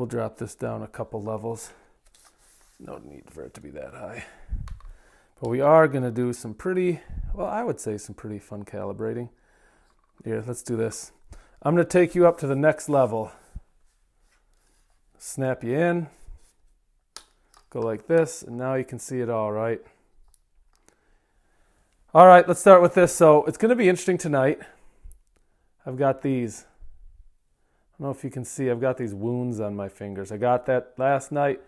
we'll drop this down a couple levels. No need for it to be that high. But we are going to do some pretty, well, I would say some pretty fun calibrating. Here, let's do this. I'm going to take you up to the next level. Snap you in. Go like this, and now you can see it all, right? All right, let's start with this. So it's going to be interesting tonight. I've got these. I don't know if you can see, I've got these wounds on my fingers. I got that last night,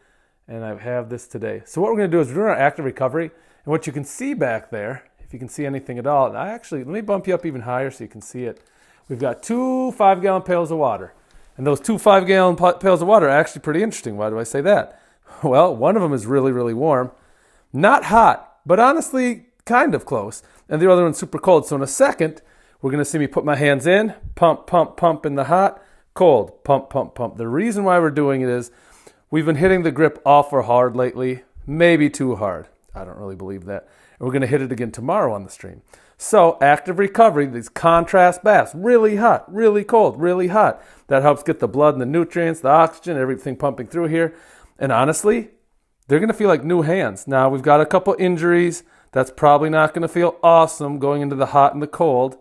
and I have this today. So what we're going to do is we're doing our active recovery, and what you can see back there, if you can see anything at all, let me bump you up even higher so you can see it. We've got 2 5-gallon pails of water, and those 2 5-gallon pails of water are actually pretty interesting. Why do I say that? Well, one of them is really, really warm. Not hot, but honestly, kind of close. And the other one's super cold. So in a second, we're going to see me put my hands in, pump, pump, pump in the hot, cold, pump, pump, pump. The reason why we're doing it is we've been hitting the grip awful hard lately, maybe too hard. I don't really believe that. And we're going to hit it again tomorrow on the stream. So active recovery, these contrast baths, really hot, really cold, really hot. That helps get the blood and the nutrients, the oxygen, everything pumping through here. And honestly, they're going to feel like new hands. Now, we've got a couple injuries. That's probably not going to feel awesome going into the hot and the cold.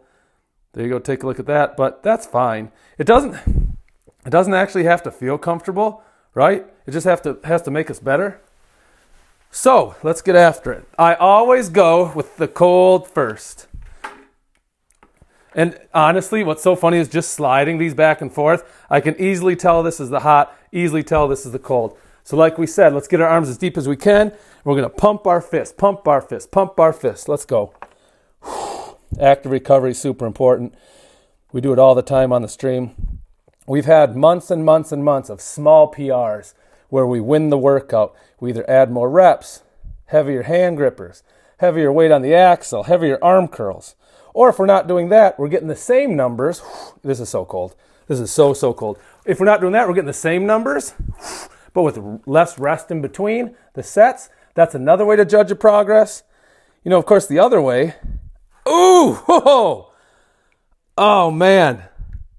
There you go, take a look at that. But that's fine. It doesn't actually have to feel comfortable, right? It just has to make us better. So let's get after it. I always go with the cold first. And honestly, what's so funny is just sliding these back and forth. I can easily tell this is the hot, easily tell this is the cold. So like we said, let's get our arms as deep as we can. We're going to pump our fist, pump our fist, pump our fist. Let's go. Active recovery is super important. We do it all the time on the stream. We've had months and months and months of small PRs where we win the workout. We either add more reps, heavier hand grippers, heavier weight on the axle, heavier arm curls. Or if we're not doing that, we're getting the same numbers. This is so cold. This is so cold. If we're not doing that, we're getting the same numbers, but with less rest in between the sets. That's another way to judge your progress. You know, of course, the other way. Ooh, oh man.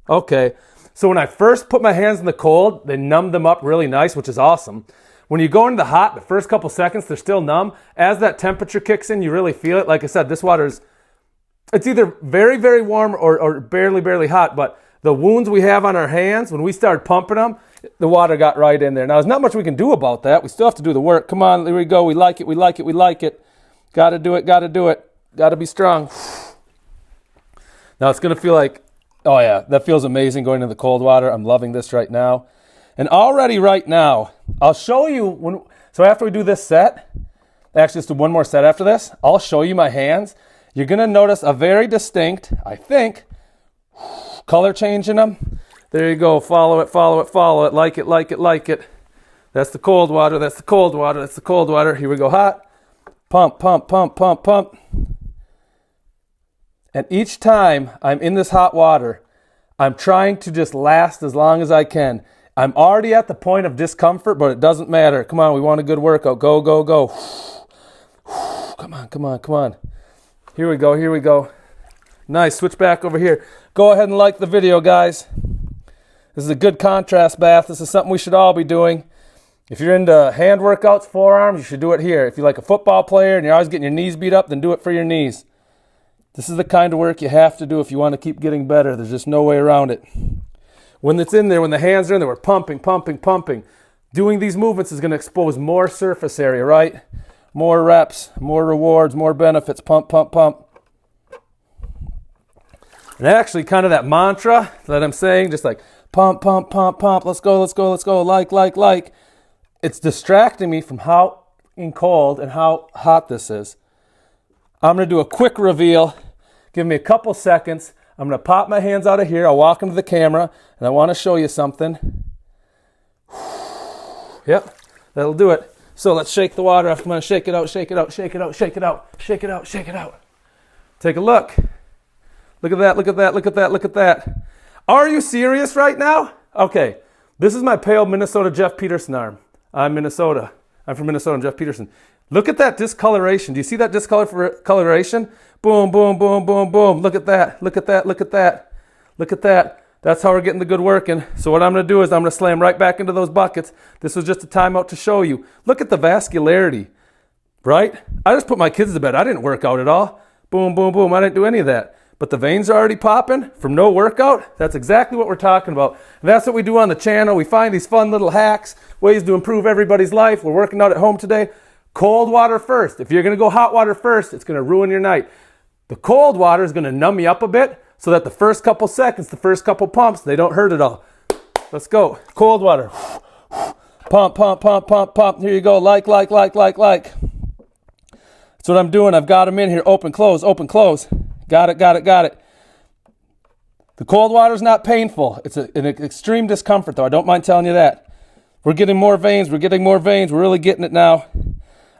Okay. So when I first put my hands in the cold, they numbed them up really nice, which is awesome. When you go into the hot, the first couple seconds, they're still numb. As that temperature kicks in, you really feel it. Like I said, this water's, it's either very, very warm or barely, barely hot. But the wounds we have on our hands, when we started pumping them, the water got right in there. Now, there's not much we can do about that. We still have to do the work. Come on, there we go. We like it, we like it, we like it. Got to do it, got to do it. Got to be strong. Now, it's going to feel like, oh yeah, that feels amazing going into the cold water. I'm loving this right now. And already right now, I'll show you, so after we do this set, actually let's do one more set after this, I'll show you my hands. You're going to notice a very distinct, I think, color change in them. There you go. Follow it, follow it, follow it. Like it, like it, like it. That's the cold water. That's the cold water. That's the cold water. Here we go. Hot. Pump, pump, pump, pump, pump. And each time I'm in this hot water, I'm trying to just last as long as I can. I'm already at the point of discomfort, but it doesn't matter. Come on. We want a good workout. Go, go, go. Come on, come on, come on. Here we go. Here we go. Nice. Switch back over here. Go ahead and like the video, guys. This is a good contrast bath. This is something we should all be doing. If you're into hand workouts, forearms, you should do it here. If you're like a football player and you're always getting your knees beat up, then do it for your knees. This is the kind of work you have to do if you want to keep getting better. There's just no way around it. When it's in there, when the hands are in there, we're pumping, pumping, pumping. Doing these movements is going to expose more surface area, right? More reps, more rewards, more benefits. Pump, pump, pump. And actually, kind of that mantra that I'm saying, just like pump, pump, pump, pump. Let's go, let's go, let's go. Like. It's distracting me from how cold and how hot this is. I'm going to do a quick reveal. Give me a couple seconds. I'm going to pop my hands out of here. I'll walk into the camera, and I want to show you something. Yep, that'll do it. So let's shake the water off. I'm going to shake it out, shake it out, shake it out, shake it out, shake it out, shake it out. Take a look. Look at that, look at that, look at that, look at that. Are you serious right now? Okay, this is my pale Minnesota Jeff Peterson arm. I'm Minnesota. I'm from Minnesota, I'm Jeff Peterson. Look at that discoloration. Do you see that discoloration? Boom, boom, boom, boom, boom. Look at that, look at that, look at that. Look at that. That's how we're getting the good work in. So what I'm going to do is I'm going to slam right back into those buckets. This was just a timeout to show you. Look at the vascularity, right? I just put my kids to bed. I didn't work out at all. Boom, boom, boom. I didn't do any of that. But the veins are already popping from no workout. That's exactly what we're talking about. And that's what we do on the channel. We find these fun little hacks, ways to improve everybody's life. We're working out at home today. Cold water first. If you're going to go hot water first, it's going to ruin your night. The cold water is going to numb you up a bit, so that the first couple seconds, the first couple pumps, they don't hurt at all. Let's go. Cold water. Pump, pump, pump, pump, pump. Here you go. Like. That's what I'm doing. I've got them in here. Open, close, open, close. Got it. The cold water is not painful. It's an extreme discomfort, though. I don't mind telling you that. We're getting more veins. We're really getting it now.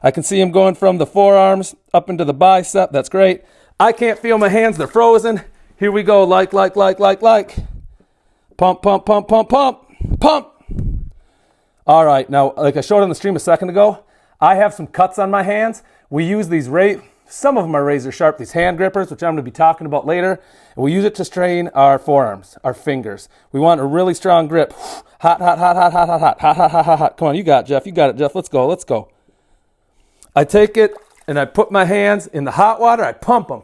I can see them going from the forearms up into the bicep. That's great. I can't feel my hands. They're frozen. Here we go, like. Pump, pump, pump, pump, pump, pump. All right, now, like I showed on the stream a second ago, I have some cuts on my hands. We use these, some of them are razor sharp, these hand grippers, which I'm going to be talking about later. And we use it to strain our forearms, our fingers. We want a really strong grip. Hot. Come on, you got it, Jeff. Let's go. I take it, and I put my hands in the hot water. I pump them.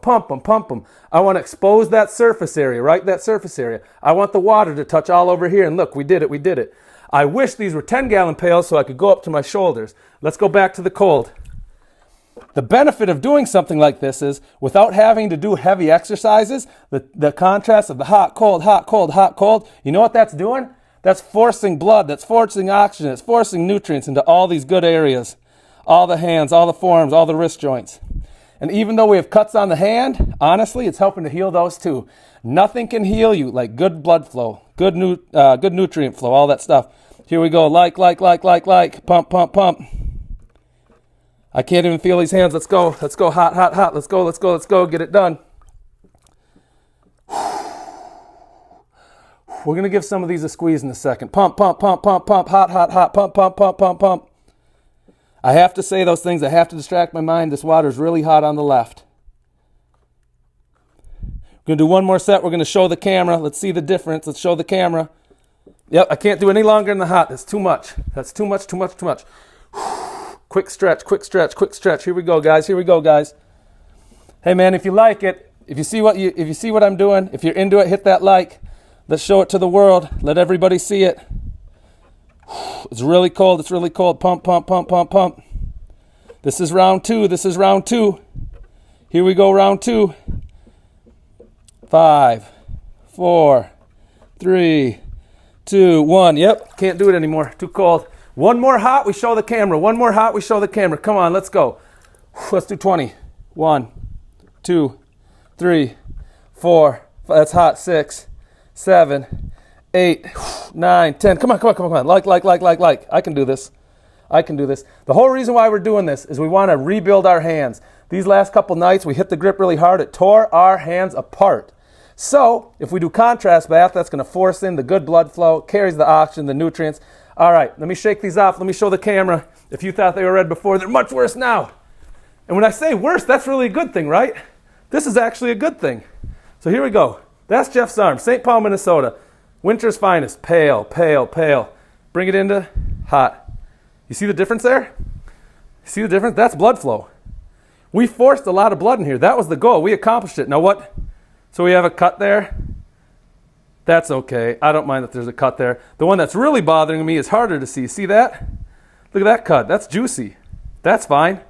I want to expose that surface area, right? That surface area. I want the water to touch all over here. And look, we did it. I wish these were 10-gallon pails so I could go up to my shoulders. Let's go back to the cold. The benefit of doing something like this is, without having to do heavy exercises, the contrast of the hot, cold, you know what that's doing? That's forcing blood, that's forcing oxygen, it's forcing nutrients into all these good areas. All the hands, all the forearms, all the wrist joints. And even though we have cuts on the hand, honestly, it's helping to heal those too. Nothing can heal you like good blood flow, good nutrient flow, all that stuff. Here we go, like, pump. I can't even feel these hands. Let's go, hot. Let's go, get it done. We're going to give some of these a squeeze in a second. Pump, hot, pump. I have to say those things. I have to distract my mind. This water is really hot on the left. We're going to do one more set. We're going to show the camera. Let's see the difference. Let's show the camera. Yep, I can't do any longer in the hot. That's too much. Quick stretch. Here we go, guys. Hey, man, if you like it, if you see what I'm doing, if you're into it, hit that like. Let's show it to the world. Let everybody see it. It's really cold. Pump. This is round two. Here we go, round two. 5, 4, 3, 2, 1. Yep, can't do it anymore. Too cold. One more hot, we show the camera. Come on, let's go. Let's do 20. 1, 2, 3, 4. That's hot. 6, 7, 8, 9, 10. Come on. Like. I can do this. The whole reason why we're doing this is we want to rebuild our hands. These last couple nights, we hit the grip really hard. It tore our hands apart. So if we do contrast bath, that's going to force in the good blood flow, carries the oxygen, the nutrients. All right, let me shake these off. Let me show the camera. If you thought they were red before, they're much worse now. And when I say worse, that's really a good thing, right? This is actually a good thing. So here we go. That's Jeff's arm, St. Paul, Minnesota. Winter's finest, pale. Bring it into hot. You see the difference there? That's blood flow. We forced a lot of blood in here. That was the goal. We accomplished it. Now what? So we have a cut there. That's okay. I don't mind that there's a cut there. The one that's really bothering me is harder to see. See that? Look at that cut. That's juicy. That's fine.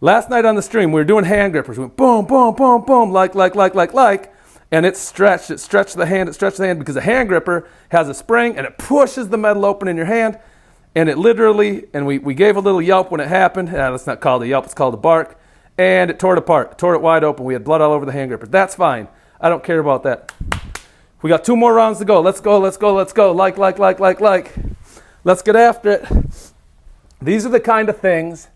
Last night on the stream, we were doing hand grippers. We went boom, like. And it stretched the hand because the hand gripper has a spring and it pushes the metal open in your hand. And it literally, and we gave a little yelp when it happened. That's not called a yelp, it's called a bark. And it tore it apart, tore it wide open. We had blood all over the hand gripper. That's fine. I don't care about that. We got 2 more rounds to go. Let's go. Like. Let's get after it. These are the kind of things.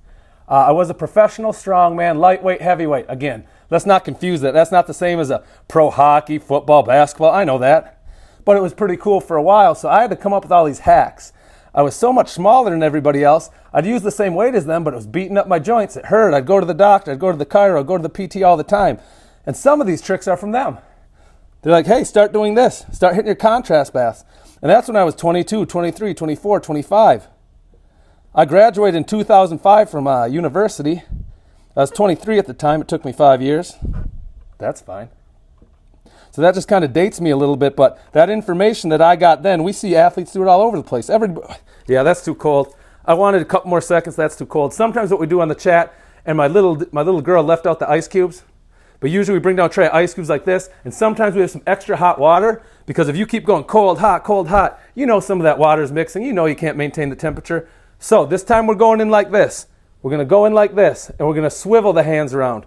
I was a professional strongman, lightweight, heavyweight. Again, let's not confuse that. That's not the same as a pro hockey, football, basketball. I know that. But it was pretty cool for a while, so I had to come up with all these hacks. I was so much smaller than everybody else. I'd use the same weight as them, but it was beating up my joints. It hurt. I'd go to the doctor. I'd go to the chiro. I'd go to the PT all the time. And some of these tricks are from them. They're like, hey, start doing this. Start hitting your contrast baths. And that's when I was 22, 23, 24, 25. I graduated in 2005 from university. I was 23 at the time. It took me 5 years. That's fine. So that just kind of dates me a little bit, but that information that I got then, we see athletes do it all over the place. Yeah, that's too cold. I wanted a couple more seconds. That's too cold. Sometimes what we do on the chat, and my little girl left out the ice cubes, but usually we bring down a tray of ice cubes like this, and sometimes we have some extra hot water, because if you keep going cold, hot, you know some of that water is mixing. You know you can't maintain the temperature. So this time we're going in like this. We're going to go in like this, and we're going to swivel the hands around.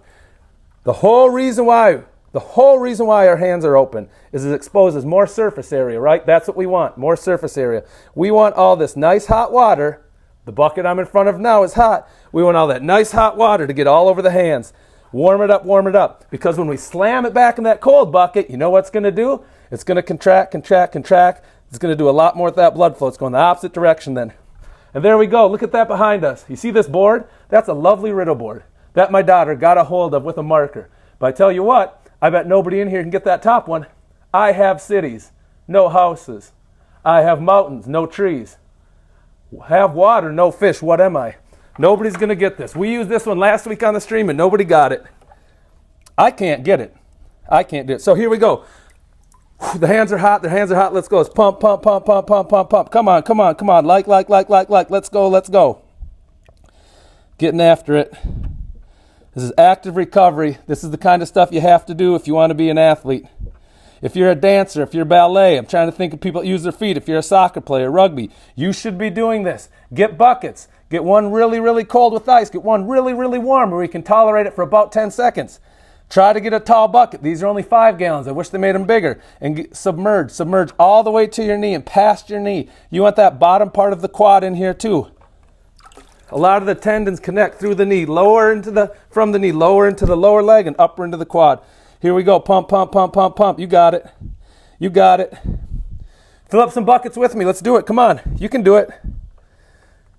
The whole reason why our hands are open is it exposes more surface area, right? That's what we want, more surface area. We want all this nice hot water. The bucket I'm in front of now is hot. We want all that nice hot water to get all over the hands. Warm it up. Because when we slam it back in that cold bucket, you know what it's going to do? It's going to contract. It's going to do a lot more with that blood flow. It's going the opposite direction then. And there we go. Look at that behind us. You see this board? That's a lovely Riddle board that my daughter got a hold of with a marker. But I tell you what, I bet nobody in here can get that top one. I have cities, no houses. I have mountains, no trees. Have water, no fish. What am I? Nobody's going to get this. We used this one last week on the stream and nobody got it. I can't get it. I can't do it. So here we go. The hands are hot. Let's go. It's pump. Come on. Like. Let's go. Getting after it. This is active recovery. This is the kind of stuff you have to do if you want to be an athlete. If you're a dancer, if you're ballet, I'm trying to think of people that use their feet. If you're a soccer player, rugby, you should be doing this. Get buckets. Get one really, really cold with ice. Get one really, really warm where you can tolerate it for about 10 seconds. Try to get a tall bucket. These are only 5 gallons. I wish they made them bigger. And submerge all the way to your knee and past your knee. You want that bottom part of the quad in here too. A lot of the tendons connect through the knee, from the knee, lower into the lower leg and upper into the quad. Here we go. Pump. You got it. Fill up some buckets with me. Let's do it. Come on. You can do it.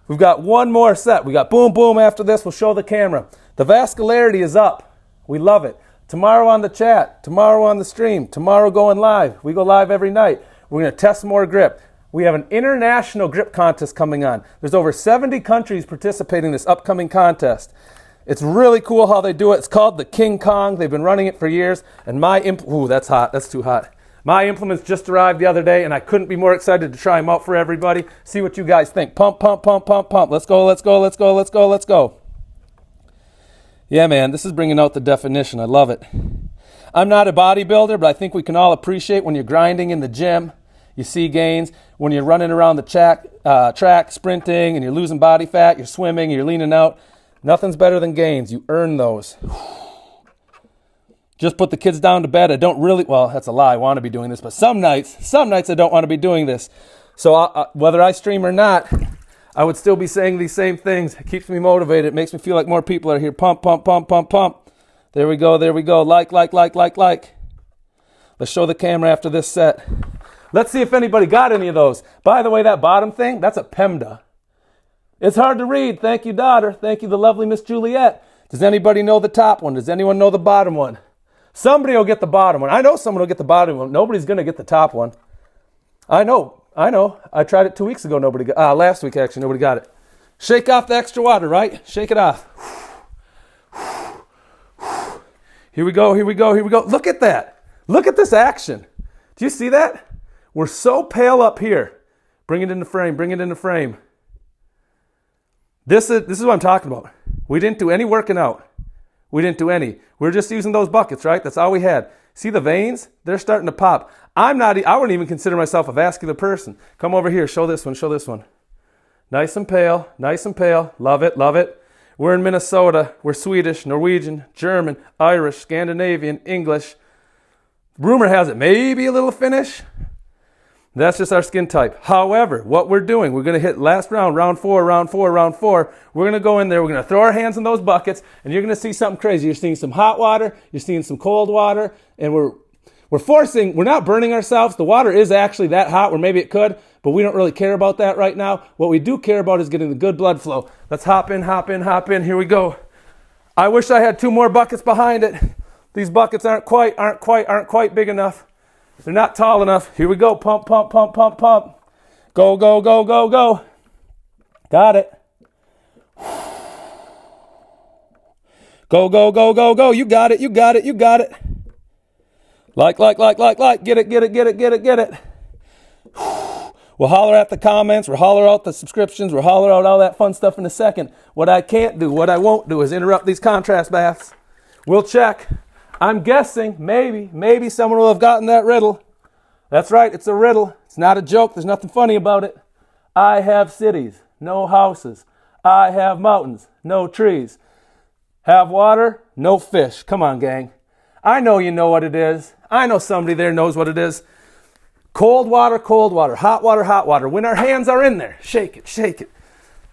We've got one more set. We got boom after this. We'll show the camera. The vascularity is up. We love it. Tomorrow on the chat. Tomorrow on the stream. Tomorrow going live. We go live every night. We're going to test more grip. We have an international grip contest coming on. There's over 70 countries participating in this upcoming contest. It's really cool how they do it. It's called the King Kong. They've been running it for years. And that's hot. That's too hot. My implements just arrived the other day, and I couldn't be more excited to try them out for everybody. See what you guys think. Pump. Let's go. Yeah, man, this is bringing out the definition. I love it. I'm not a bodybuilder, but I think we can all appreciate when you're grinding in the gym. You see gains. When you're running around the track, sprinting, and you're losing body fat, you're swimming, you're leaning out. Nothing's better than gains. You earn those. Just put the kids down to bed. That's a lie. I want to be doing this, but some nights I don't want to be doing this. So whether I stream or not, I would still be saying these same things. It keeps me motivated. It makes me feel like more people are here. Pump. There we go. Like. Let's show the camera after this set. Let's see if anybody got any of those. By the way, that bottom thing, that's a PEMDA. It's hard to read. Thank you, daughter. Thank you, the lovely Miss Juliet. Does anybody know the top one? Does anyone know the bottom one? Somebody will get the bottom one. I know someone will get the bottom one. Nobody's going to get the top one. I know. I tried it 2 weeks ago. Last week, actually, nobody got it. Shake off the extra water, right? Shake it off. Here we go. Look at that. Look at this action. Do you see that? We're so pale up here. Bring it into frame. This is what I'm talking about. We didn't do any working out. We're just using those buckets, right? That's all we had. See the veins? They're starting to pop. I wouldn't even consider myself a vascular person. Come over here. Show this one. Nice and pale. Love it. We're in Minnesota. We're Swedish, Norwegian, German, Irish, Scandinavian, English. Rumor has it maybe a little Finnish. That's just our skin type. However, what we're doing, we're going to hit last round 4. We're going to go in there. We're going to throw our hands in those buckets, and you're going to see something crazy. You're seeing some hot water. You're seeing some cold water, and we're not burning ourselves. The water is actually that hot, or maybe it could, but we don't really care about that right now. What we do care about is getting the good blood flow. Let's hop in. Here we go. I wish I had 2 more buckets behind it. These buckets aren't quite big enough. They're not tall enough. Here we go. Pump, pump, pump, pump, pump. Go, go, go, go, go. Got it. Go, go, go, go, go. You got it, you got it, you got it. Like. Get it, get it, get it, get it, get it. We'll holler at the comments. We'll holler out the subscriptions. We'll holler out all that fun stuff in a second. What I can't do, what I won't do is interrupt these contrast baths. We'll check. I'm guessing, maybe someone will have gotten that riddle. That's right, it's a riddle. It's not a joke. There's nothing funny about it. I have cities, no houses. I have mountains, no trees. Have water, no fish. Come on, gang. I know you know what it is. I know somebody there knows what it is. Cold water, hot water, hot water. When our hands are in there, shake it, shake it,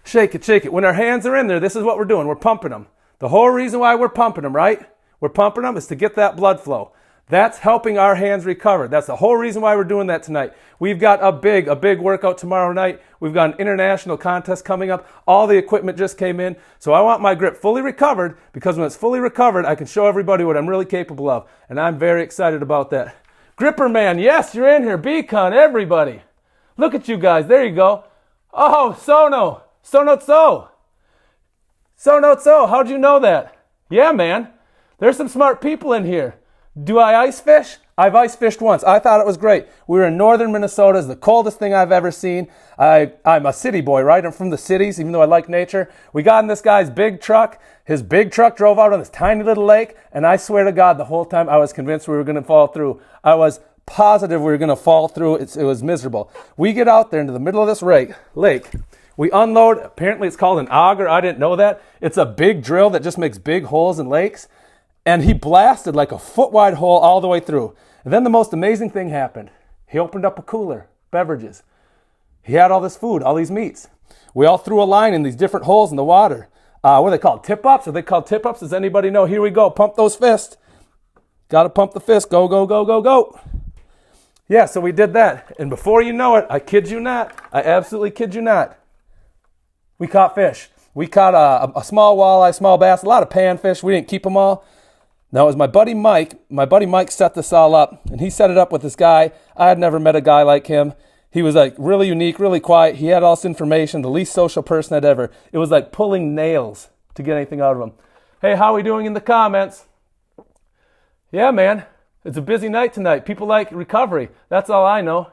shake it, shake it. When our hands are in there, this is what we're doing. We're pumping them. The whole reason why we're pumping them, right? We're pumping them is to get that blood flow. That's helping our hands recover. That's the whole reason why we're doing that tonight. We've got a big workout tomorrow night. We've got an international contest coming up. All the equipment just came in. So I want my grip fully recovered, because when it's fully recovered, I can show everybody what I'm really capable of. And I'm very excited about that. Gripper Man, yes, you're in here. Beacon, everybody. Look at you guys. There you go. Oh, Sono. Sono-tso. Sono-tso. How'd you know that? Yeah, man. There's some smart people in here. Do I ice fish? I've ice fished once. I thought it was great. We were in northern Minnesota. It's the coldest thing I've ever seen. I'm a city boy, right? I'm from the cities, even though I like nature. We got in this guy's big truck. His big truck drove out on this tiny little lake, and I swear to God, the whole time I was convinced we were going to fall through. I was positive we were going to fall through. It was miserable. We get out there into the middle of this lake. We unload. Apparently it's called an auger. I didn't know that. It's a big drill that just makes big holes in lakes. And he blasted like a foot-wide hole all the way through. And then the most amazing thing happened. He opened up a cooler, beverages. He had all this food, all these meats. We all threw a line in these different holes in the water. What are they called? Tip-ups? Are they called tip-ups? Does anybody know? Here we go. Pump those fists. Got to pump the fist. Go, go, go, go, go. Yeah, so we did that. And before you know it, I kid you not, I absolutely kid you not, we caught fish. We caught a small walleye, small bass, a lot of panfish. We didn't keep them all. Now, it was my buddy Mike. My buddy Mike set this all up, and he set it up with this guy. I had never met a guy like him. He was like really unique, really quiet. He had all this information, the least social person I'd ever. It was like pulling nails to get anything out of him. Hey, how are we doing in the comments? Yeah, man. It's a busy night tonight. People like recovery. That's all I know.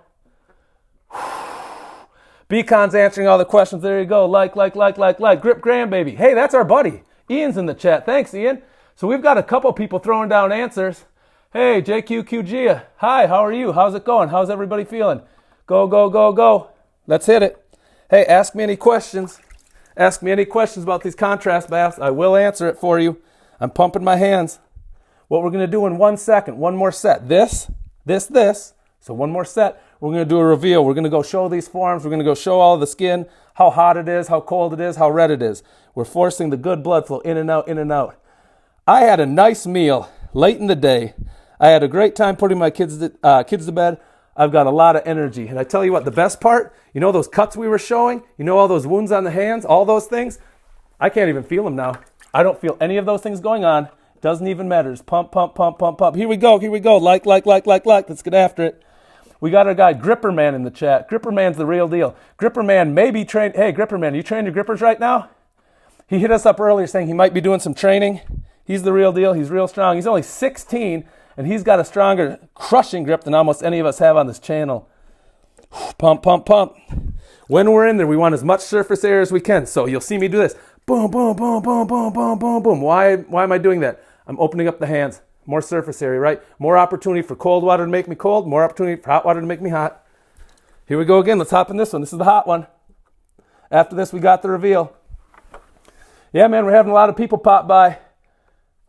Beacon's answering all the questions. There you go. Like. Grip Grandbaby. Hey, that's our buddy. Ian's in the chat. Thanks, Ian. So we've got a couple people throwing down answers. Hey, JQQG. Hi, how are you? How's it going? How's everybody feeling? Go, go, go, go. Let's hit it. Hey, ask me any questions. Ask me any questions about these contrast baths. I will answer it for you. I'm pumping my hands. What we're going to do in 1 second, one more set. This. So one more set. We're going to do a reveal. We're going to go show these forms. We're going to go show all the skin, how hot it is, how cold it is, how red it is. We're forcing the good blood flow in and out, in and out. I had a nice meal late in the day. I had a great time putting my kids to bed. I've got a lot of energy. And I tell you what, the best part, you know those cuts we were showing? You know all those wounds on the hands? All those things? I can't even feel them now. I don't feel any of those things going on. Doesn't even matter. Just pump, pump, pump, pump, pump. Here we go. Like. Let's get after it. We got our guy Gripper Man in the chat. Gripper Man's the real deal. Gripper Man may be trained. Hey, Gripper Man, you train your grippers right now? He hit us up earlier saying he might be doing some training. He's the real deal. He's real strong. He's only 16, and he's got a stronger crushing grip than almost any of us have on this channel. Pump, pump, pump. When we're in there, we want as much surface area as we can. So you'll see me do this. Boom, boom, boom, boom, boom, boom, boom, boom. Why am I doing that? I'm opening up the hands. More surface area, right? More opportunity for cold water to make me cold. More opportunity for hot water to make me hot. Here we go again. Let's hop in this one. This is the hot one. After this, we got the reveal. Yeah, man, we're having a lot of people pop by.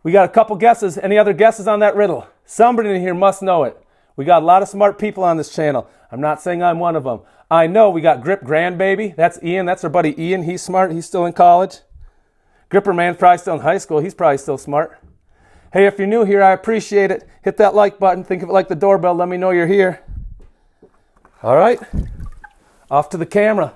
We got a couple guesses. Any other guesses on that riddle? Somebody in here must know it. We got a lot of smart people on this channel. I'm not saying I'm one of them. I know we got Grip Grandbaby. That's Ian. That's our buddy Ian. He's smart. He's still in college. Gripper Man's probably still in high school. He's probably still smart. Hey, if you're new here, I appreciate it. Hit that like button. Think of it like the doorbell. Let me know you're here. All right. Off to the camera.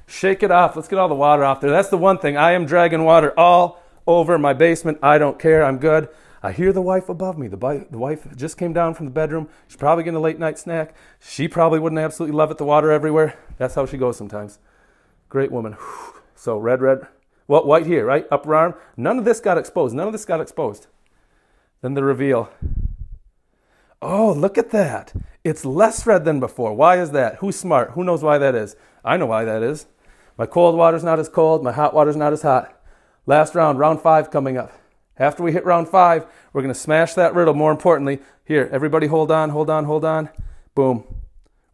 Shake it off. Let's get all the water off there. That's the one thing. I am dragging water all over my basement. I don't care. I'm good. I hear the wife above me. The wife just came down from the bedroom. She's probably getting a late night snack. She probably wouldn't absolutely love it, the water everywhere. That's how she goes sometimes. Great woman. So red. Well, white here, right? Upper arm. None of this got exposed. Then the reveal. Oh, look at that. It's less red than before. Why is that? Who's smart? Who knows why that is? I know why that is. My cold water's not as cold. My hot water's not as hot. Last round, round 5 coming up. After we hit round 5, we're going to smash that riddle. More importantly, here, everybody hold on. Boom.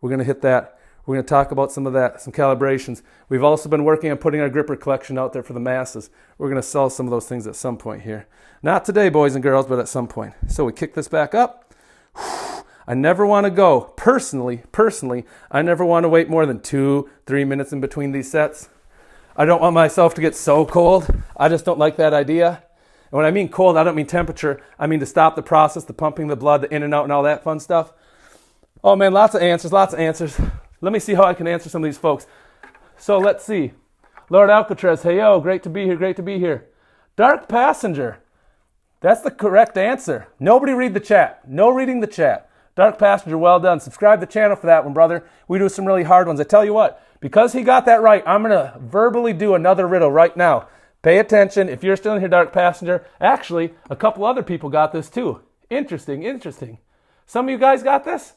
We're going to hit that. We're going to talk about some of that, some calibrations. We've also been working on putting our gripper collection out there for the masses. We're going to sell some of those things at some point here. Not today, boys and girls, but at some point. So we kick this back up. I never want to go, personally, I never want to wait more than 2-3 minutes in between these sets. I don't want myself to get so cold. I just don't like that idea. And when I mean cold, I don't mean temperature. I mean to stop the process, the pumping the blood, the in and out and all that fun stuff. Oh man, lots of answers. Let me see how I can answer some of these folks. So let's see. Lord Alcatraz, hey yo, great to be here. Dark Passenger. That's the correct answer. Nobody read the chat. No reading the chat. Dark Passenger, well done. Subscribe to the channel for that one, brother. We do some really hard ones. I tell you what, because he got that right, I'm going to verbally do another riddle right now. Pay attention. If you're still in here, Dark Passenger, actually, a couple other people got this too. Interesting. Some of you guys got this?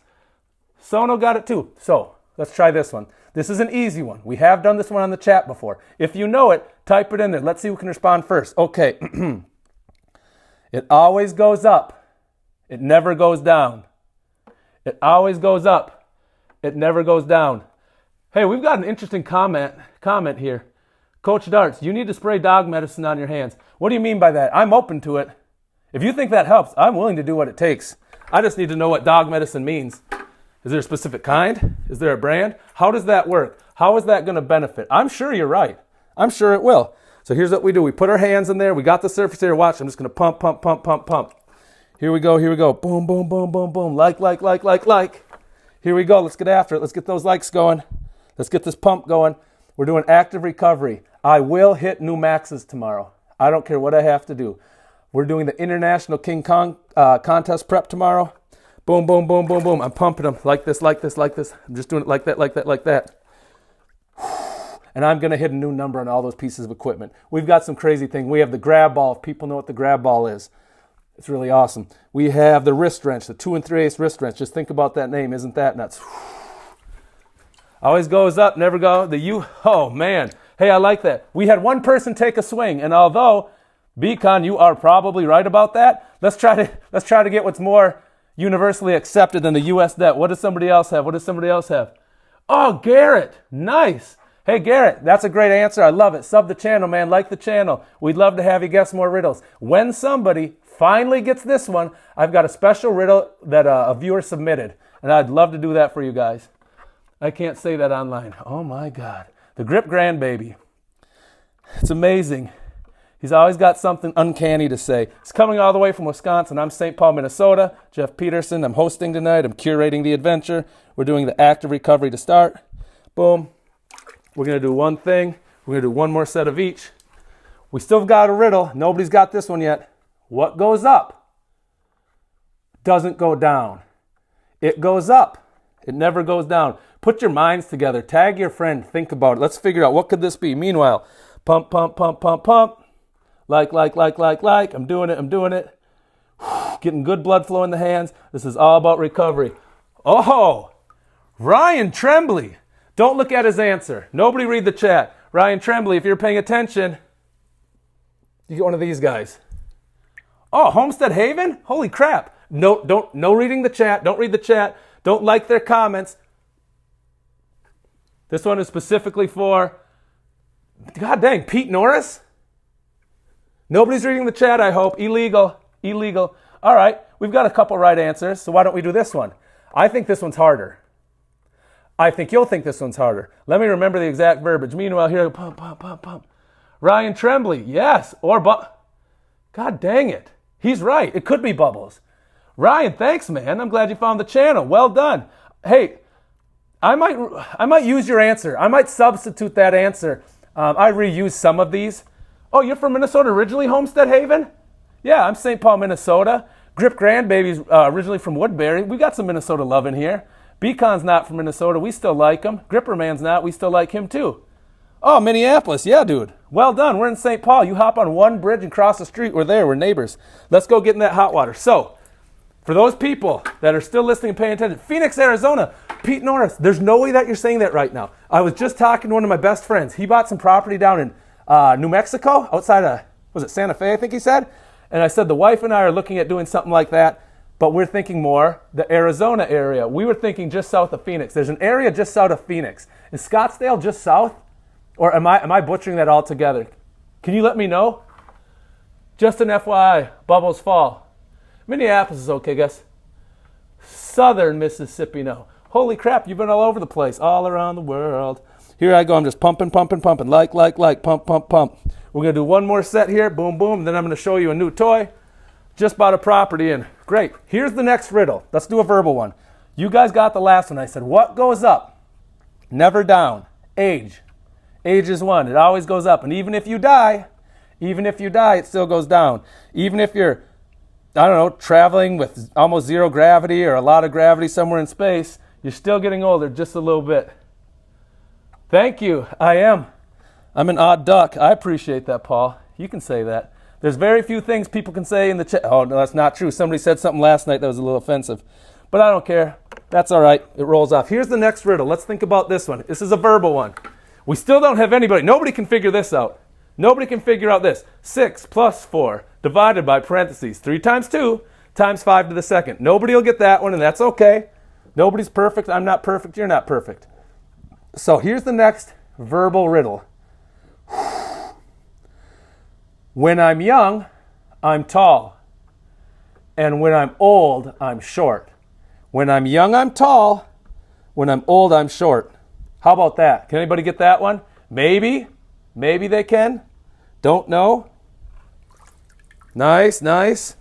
Sono got it too. So, let's try this one. This is an easy one. We have done this one on the chat before. If you know it, type it in there. Let's see who can respond first. Okay. It always goes up. It never goes down. It always goes up. It never goes down. Hey, we've got an interesting comment here. Coach Darts, you need to spray dog medicine on your hands. What do you mean by that? I'm open to it. If you think that helps, I'm willing to do what it takes. I just need to know what dog medicine means. Is there a specific kind? Is there a brand? How does that work? How is that going to benefit? I'm sure you're right. I'm sure it will. So here's what we do. We put our hands in there. We got the surface area. Watch. I'm just going to pump. Here we go. Boom. Like. Here we go. Let's get after it. Let's get those likes going. Let's get this pump going. We're doing active recovery. I will hit new maxes tomorrow. I don't care what I have to do. We're doing the International King Kong contest prep tomorrow. Boom. I'm pumping them like this. I'm just doing it like that. And I'm going to hit a new number on all those pieces of equipment. We've got some crazy thing. We have the grab ball, if people know what the grab ball is. It's really awesome. We have the wrist wrench, the 2 3/8 wrist wrench. Just think about that name. Isn't that nuts? Always goes up, never go. Oh man. Hey, I like that. We had one person take a swing, and although, Beacon, you are probably right about that, let's try to get what's more universally accepted than the U.S. debt. What does somebody else have? Oh, Garrett. Nice. Hey, Garrett, that's a great answer. I love it. Sub the channel, man. Like the channel. We'd love to have you guess more riddles. When somebody finally gets this one, I've got a special riddle that a viewer submitted, and I'd love to do that for you guys. I can't say that online. Oh, my God. The Grip grandbaby. It's amazing. He's always got something uncanny to say. He's coming all the way from Wisconsin. I'm St. Paul, Minnesota. Jeff Peterson. I'm hosting tonight. I'm curating the adventure. We're doing the active recovery to start. Boom. We're going to do one thing. We're going to do one more set of each. We still got a riddle. Nobody's got this one yet. What goes up doesn't go down. It goes up. It never goes down. Put your minds together. Tag your friend. Think about it. Let's figure out what could this be. Meanwhile, pump. Like. I'm doing it. Getting good blood flow in the hands. This is all about recovery. Oh, Ryan Tremblay. Don't look at his answer. Nobody read the chat. Ryan Tremblay, if you're paying attention, you get one of these guys. Oh, Homestead Haven? Holy crap. No reading the chat. Don't read the chat. Don't like their comments. This one is specifically for, God dang, Pete Norris? Nobody's reading the chat, I hope. Illegal. All right, we've got a couple right answers, so why don't we do this one? I think this one's harder. I think you'll think this one's harder. Let me remember the exact verbiage. Meanwhile, here, pump. Ryan Tremblay, yes. God dang it. He's right. It could be Bubbles. Ryan, thanks, man. I'm glad you found the channel. Well done. Hey, I might use your answer. I might substitute that answer. I reuse some of these. Oh, you're from Minnesota originally, Homestead Haven? Yeah, I'm St. Paul, Minnesota. Grip Grandbaby's originally from Woodbury. We got some Minnesota love in here. Beacon's not from Minnesota. We still like him. Gripperman's not. We still like him too. Oh, Minneapolis. Yeah, dude. Well done. We're in St. Paul. You hop on one bridge and cross the street. We're there. We're neighbors. Let's go get in that hot water. So, for those people that are still listening and paying attention, Phoenix, Arizona, Pete Norris, there's no way that you're saying that right now. I was just talking to one of my best friends. He bought some property down in New Mexico, outside of, was it Santa Fe, I think he said? And I said, the wife and I are looking at doing something like that, but we're thinking more the Arizona area. We were thinking just south of Phoenix. There's an area just south of Phoenix. Is Scottsdale just south? Or am I butchering that altogether? Can you let me know? Just an FYI, Bubbles Fall. Minneapolis is okay, guys. Southern Mississippi, no. Holy crap, you've been all over the place, all around the world. Here I go, I'm just pumping, pumping, pumping, like, pump, pump, pump. We're going to do one more set here, boom, boom, then I'm going to show you a new toy. Just bought a property in. Great. Here's the next riddle. Let's do a verbal one. You guys got the last one. I said, what goes up? Never down. Age. Age is one. It always goes up. And even if you die, it still goes down. Even if you're, I don't know, traveling with almost zero gravity or a lot of gravity somewhere in space, you're still getting older just a little bit. Thank you. I am. I'm an odd duck. I appreciate that, Paul. You can say that. There's very few things people can say in the chat. Oh, no, that's not true. Somebody said something last night that was a little offensive. But I don't care. That's all right. It rolls off. Here's the next riddle. Let's think about this one. This is a verbal one. We still don't have anybody. Nobody can figure this out. Nobody can figure out this. 6 plus 4 divided by parentheses. 3 times 2 times 5 to the second. Nobody will get that one, and that's okay. Nobody's perfect. I'm not perfect. You're not perfect. So here's the next verbal riddle. When I'm young, I'm tall. And when I'm old, I'm short. When I'm young, I'm tall. When I'm old, I'm short. How about that? Can anybody get that one? Maybe. Maybe they can. Don't know. Nice, nice.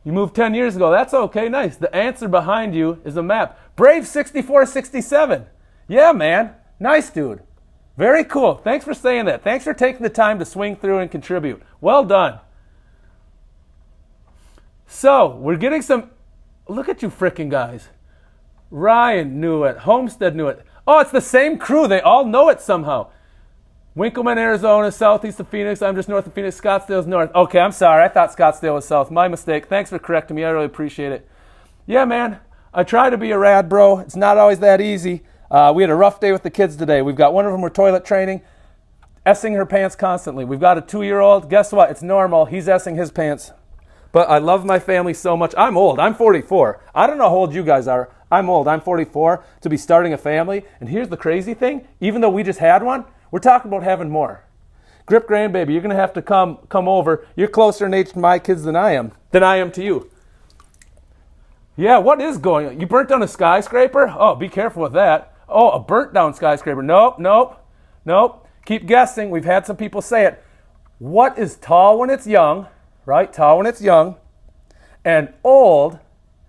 You moved 10 years ago. That's okay, nice. The answer behind you is a map. Brave 6467. Yeah, man. Nice, dude. Very cool. Thanks for saying that. Thanks for taking the time to swing through and contribute. Well done. So, we're getting some... Look at you frickin' guys. Ryan knew it. Homestead knew it. Oh, it's the same crew. They all know it somehow. Winkleman, Arizona, southeast of Phoenix. I'm just north of Phoenix. Scottsdale's north. Okay, I'm sorry. I thought Scottsdale was south. My mistake. Thanks for correcting me. I really appreciate it. Yeah, man. I try to be a rad bro. It's not always that easy. We had a rough day with the kids today. We've got one of them we're toilet training, essing her pants constantly. We've got a 2-year-old. Guess what? It's normal. He's essing his pants. But I love my family so much. I'm old. I'm 44. I don't know how old you guys are. I'm old. I'm 44 to be starting a family. And here's the crazy thing. Even though we just had one, we're talking about having more. Grip Grandbaby, you're going to have to come over. You're closer in age to my kids than I am to you. Yeah, what is going on? You burnt down a skyscraper? Oh, be careful with that. Oh, a burnt down skyscraper. Nope. Keep guessing. We've had some people say it. What is tall when it's young, right? Tall when it's young. And old,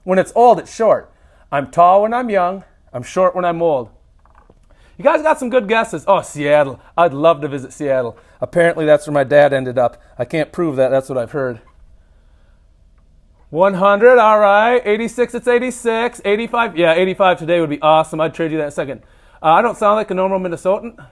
when it's old, it's short. I'm tall when I'm young. I'm short when I'm old. You guys got some good guesses. Oh, Seattle. I'd love to visit Seattle. Apparently that's where my dad ended up. I can't prove that. That's what I've heard. 100, all right. 86, it's 86. 85, yeah, 85 today would be awesome. I'd trade you that in a second. I don't sound like a normal Minnesotan.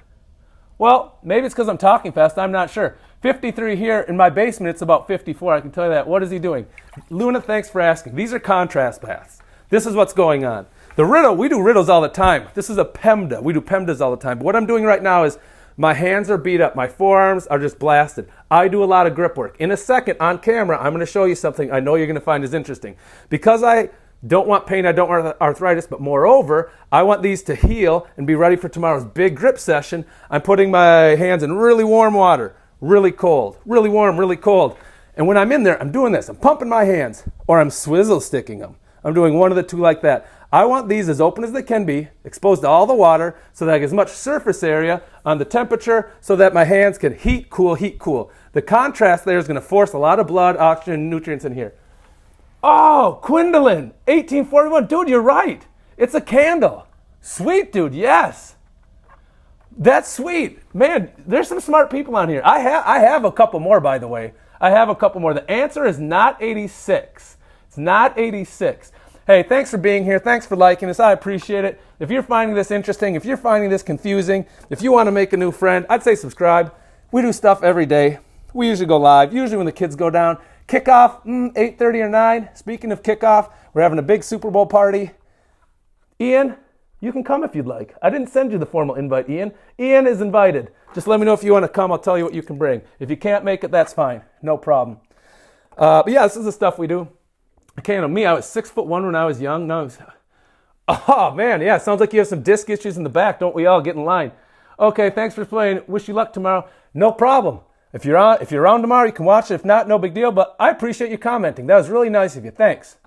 Well, maybe it's because I'm talking fast. I'm not sure. 53 here. In my basement, it's about 54. I can tell you that. What is he doing? Luna, thanks for asking. These are contrast paths. This is what's going on. The riddle, we do riddles all the time. This is a PEMDA. We do PEMDAs all the time. But what I'm doing right now is my hands are beat up. My forearms are just blasted. I do a lot of grip work. In a second, on camera, I'm going to show you something I know you're going to find is interesting. Because I don't want pain, I don't want arthritis, but moreover, I want these to heal and be ready for tomorrow's big grip session. I'm putting my hands in really warm water, really cold, really warm, really cold. And when I'm in there, I'm doing this. I'm pumping my hands, or I'm swizzle sticking them. I'm doing one of the two like that. I want these as open as they can be, exposed to all the water, so that I get as much surface area on the temperature so that my hands can heat, cool, heat, cool. The contrast there is going to force a lot of blood, oxygen, and nutrients in here. Oh, Quindolin, 1841. Dude, you're right. It's a candle. Sweet, dude, yes. That's sweet. Man, there's some smart people on here. I have a couple more, by the way. I have a couple more. The answer is not 86. It's not 86. Hey, thanks for being here. Thanks for liking this. I appreciate it. If you're finding this interesting, if you're finding this confusing, if you want to make a new friend, I'd say subscribe. We do stuff every day. We usually go live, usually when the kids go down. Kickoff, 8:30 or 9. Speaking of kickoff, we're having a big Super Bowl party. Ian, you can come if you'd like. I didn't send you the formal invite, Ian. Ian is invited. Just let me know if you want to come. I'll tell you what you can bring. If you can't make it, that's fine. No problem. But yeah, this is the stuff we do. I was 6'1" when I was young. Now oh man, yeah, sounds like you have some disc issues in the back. Don't we all? Get in line. Okay, thanks for playing. Wish you luck tomorrow. No problem. If you're around tomorrow, you can watch it. If not, no big deal. But I appreciate you commenting. That was really nice of you. Thanks.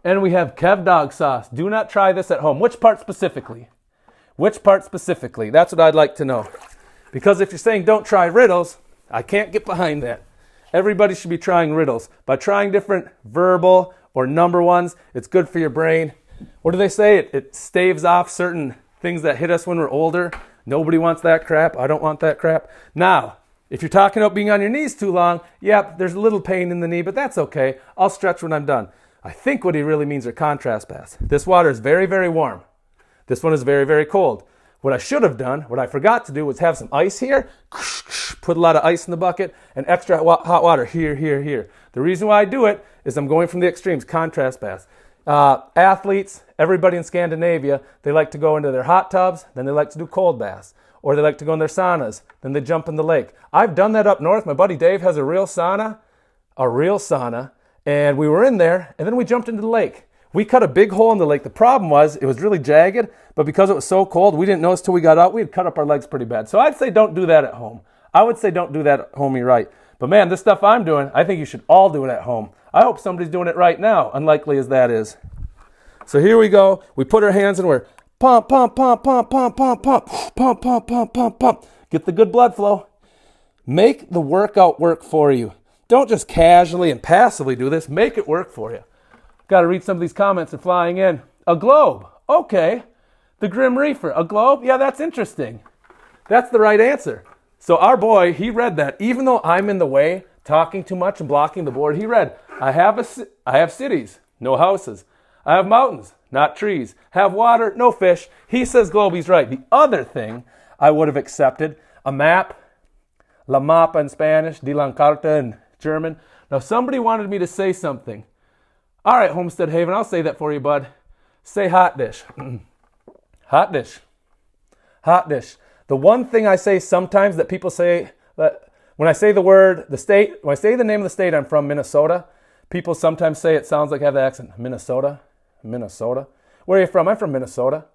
And we have Kev Dog Sauce. Do not try this at home. Which part specifically? Which part specifically? That's what I'd like to know. Because if you're saying don't try riddles, I can't get behind that. Everybody should be trying riddles. By trying different verbal or number ones, it's good for your brain. What do they say? It staves off certain things that hit us when we're older. Nobody wants that crap. I don't want that crap. Now, if you're talking about being on your knees too long, yep, there's a little pain in the knee, but that's okay. I'll stretch when I'm done. I think what he really means are contrast baths. This water is very, very warm. This one is very, very cold. What I should have done, what I forgot to do, was have some ice here, put a lot of ice in the bucket, and extra hot water here, here, here. The reason why I do it is I'm going from the extremes, contrast baths. Athletes, everybody in Scandinavia, they like to go into their hot tubs, then they like to do cold baths. Or they like to go in their saunas, then they jump in the lake. I've done that up north. My buddy Dave has a real sauna, and we were in there, and then we jumped into the lake. We cut a big hole in the lake. The problem was it was really jagged, but because it was so cold, we didn't notice till we got out. We had cut up our legs pretty bad. So I'd say don't do that at home. I would say don't do that at home, you're right. But man, this stuff I'm doing, I think you should all do it at home. I hope somebody's doing it right now, unlikely as that is. So here we go. We put our hands in where pump, pump, pump, pump, pump, pump, pump, pump, pump, pump, pump, pump. Get the good blood flow. Make the workout work for you. Don't just casually and passively do this. Make it work for you. Got to read some of these comments that are flying in. A globe. Okay. The Grim Reaper. A globe? Yeah, that's interesting. That's the right answer. So our boy, he read that. Even though I'm in the way, talking too much and blocking the board, he read, I have cities, no houses. I have mountains, not trees. Have water, no fish. He says globe, he's right. The other thing I would have accepted, a map, la mapa in Spanish, di la carta in German. Now somebody wanted me to say something. All right, Homestead Haven, I'll say that for you, bud. Say hot dish. Hot dish. Hot dish. The one thing I say sometimes that people say, that when I say the word, the state, when I say the name of the state, I'm from Minnesota, people sometimes say it sounds like I have the accent. Minnesota. Where are you from? I'm from Minnesota.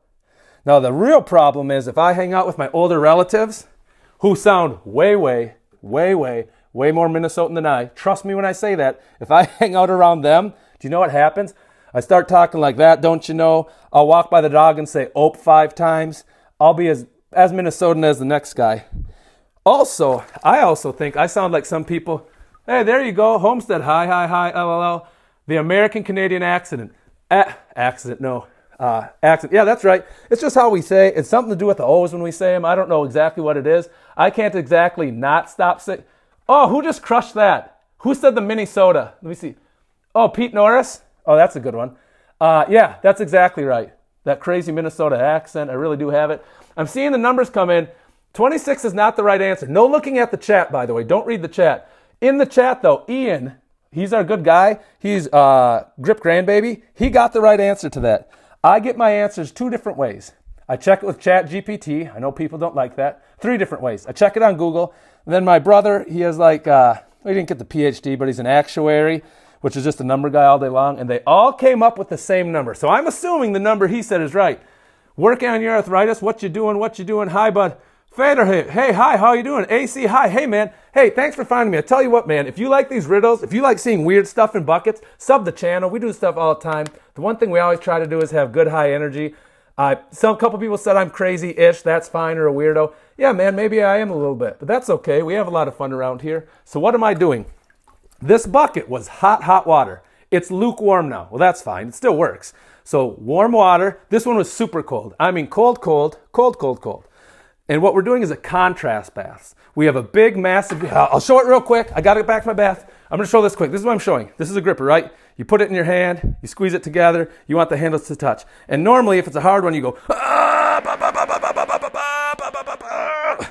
Now, the real problem is if I hang out with my older relatives who sound way more Minnesotan than I, trust me when I say that, if I hang out around them, do you know what happens? I start talking like that, don't you know? I'll walk by the dog and say ope 5 times. I'll be as Minnesotan as the next guy. Also, I also think I sound like some people. Hey, there you go. Homestead, hi, LOL. The American-Canadian accent. Accent. Yeah, that's right. It's just how we say it. It's something to do with the O's when we say them. I don't know exactly what it is. I can't exactly not stop saying. Oh, who just crushed that? Who said the Minnesota? Let me see. Oh, Pete Norris? Oh, that's a good one. Yeah, that's exactly right. That crazy Minnesota accent. I really do have it. I'm seeing the numbers come in. 26 is not the right answer. No looking at the chat, by the way. Don't read the chat. In the chat, though, Ian, he's our good guy. He's Grip Grandbaby. He got the right answer to that. I get my answers 2 different ways. I check it with Chat GPT. I know people don't like that. 3 different ways. I check it on Google. And then my brother, he has he didn't get the PhD, but he's an actuary, which is just a number guy all day long. And they all came up with the same number. So I'm assuming the number he said is right. Working on your arthritis. What you doing? Hi, bud. Fader, hey, hi, how you doing? AC, hi, hey, man. Hey, thanks for finding me. I tell you what, man, if you like these riddles, if you like seeing weird stuff in buckets, sub the channel. We do stuff all the time. The one thing we always try to do is have good, high energy. Couple people said I'm crazy-ish. That's fine, or a weirdo. Yeah, man, maybe I am a little bit, but that's okay. We have a lot of fun around here. So what am I doing? This bucket was hot water. It's lukewarm now. Well, that's fine. It still works. So warm water. This one was super cold. I mean, cold. And what we're doing is a contrast bath. We have a big, massive, I'll show it real quick. I got to get back to my bath. I'm going to show this quick. This is what I'm showing. This is a gripper, right? You put it in your hand, you squeeze it together, you want the handles to touch. And normally, if it's a hard one, you go,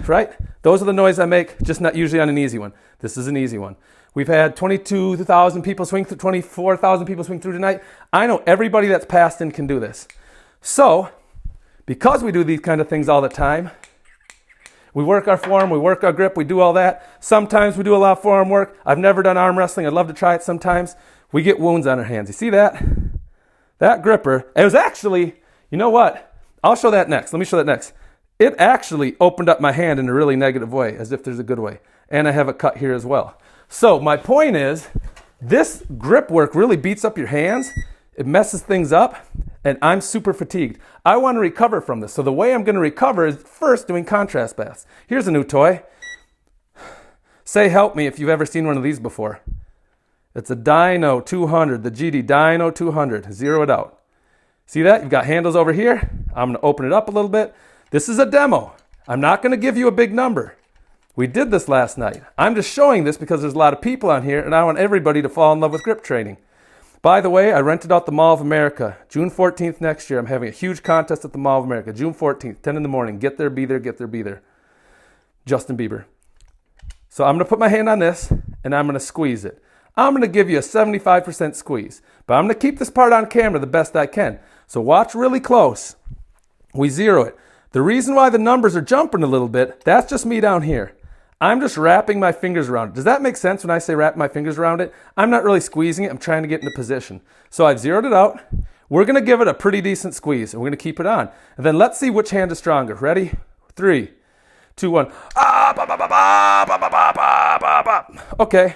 right? Those are the noise I make, just not usually on an easy one. This is an easy one. We've had 22,000 people swing through, 24,000 people swing through tonight. I know everybody that's passed in can do this. So, because we do these kind of things all the time, we work our form, we work our grip, we do all that. Sometimes we do a lot of forearm work. I've never done arm wrestling. I'd love to try it sometimes. We get wounds on our hands. You see that? That gripper, it was actually, you know what? I'll show that next. Let me show that next. It actually opened up my hand in a really negative way, as if there's a good way. And I have a cut here as well. So my point is, this grip work really beats up your hands. It messes things up, and I'm super fatigued. I want to recover from this. So the way I'm going to recover is first doing contrast baths. Here's a new toy. Say help me if you've ever seen one of these before. It's a Dyno 200, the GD Dyno 200. Zero it out. See that? You've got handles over here. I'm going to open it up a little bit. This is a demo. I'm not going to give you a big number. We did this last night. I'm just showing this because there's a lot of people on here, and I want everybody to fall in love with grip training. By the way, I rented out the Mall of America. June 14th next year, I'm having a huge contest at the Mall of America. June 14th, 10 in the morning. Get there, be there, get there, be there. Justin Bieber. So I'm going to put my hand on this, and I'm going to squeeze it. I'm going to give you a 75% squeeze. But I'm going to keep this part on camera the best I can. So watch really close. We zero it. The reason why the numbers are jumping a little bit, that's just me down here. I'm just wrapping my fingers around it. Does that make sense when I say wrap my fingers around it? I'm not really squeezing it. I'm trying to get into position. So I've zeroed it out. We're going to give it a pretty decent squeeze, and we're going to keep it on. And then let's see which hand is stronger. Ready? 3, 2, 1. Okay.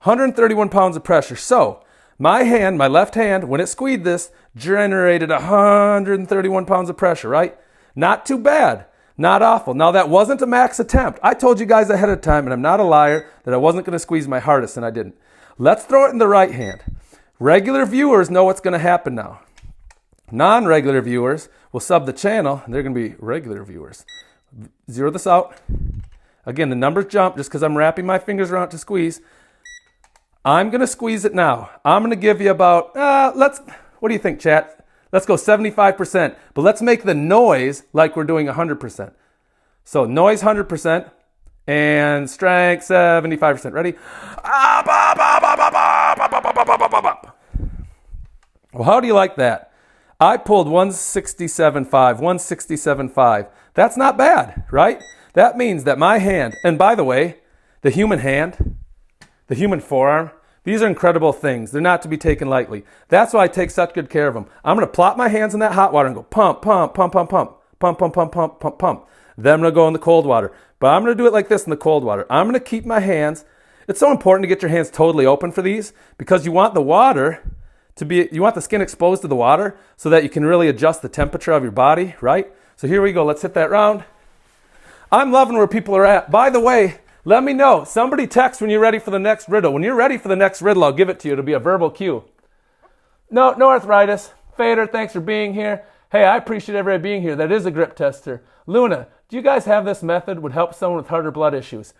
131 pounds of pressure. So my hand, my left hand, when it squeezed this, generated 131 pounds of pressure, right? Not too bad. Not awful. Now, that wasn't a max attempt. I told you guys ahead of time, and I'm not a liar, that I wasn't going to squeeze my hardest, and I didn't. Let's throw it in the right hand. Regular viewers know what's going to happen now. Non-regular viewers will sub the channel, and they're going to be regular viewers. Zero this out. Again, the numbers jump just because I'm wrapping my fingers around to squeeze. I'm going to squeeze it now. I'm going to give you about, what do you think, chat? Let's go 75%, but let's make the noise like we're doing 100%. So noise 100% and strength 75%. Ready? Well, how do you like that? I pulled 167.5, 167.5. That's not bad, right? That means that my hand, and by the way, the human hand, the human forearm, these are incredible things. They're not to be taken lightly. That's why I take such good care of them. I'm going to plop my hands in that hot water and go pump, pump, pump, pump, pump, pump, pump, pump, pump, pump, pump. Then I'm going to go in the cold water. But I'm going to do it like this in the cold water. I'm going to keep my hands. It's so important to get your hands totally open for these because you want the water to be, you want the skin exposed to the water so that you can really adjust the temperature of your body, right? So here we go. Let's hit that round. I'm loving where people are at. By the way, let me know. Somebody text when you're ready for the next riddle. When you're ready for the next riddle, I'll give it to you. It'll be a verbal cue. No arthritis. Fader, thanks for being here. Hey, I appreciate everybody being here. That is a grip tester. Luna, do you guys have this method? Would help someone with heart or blood issues.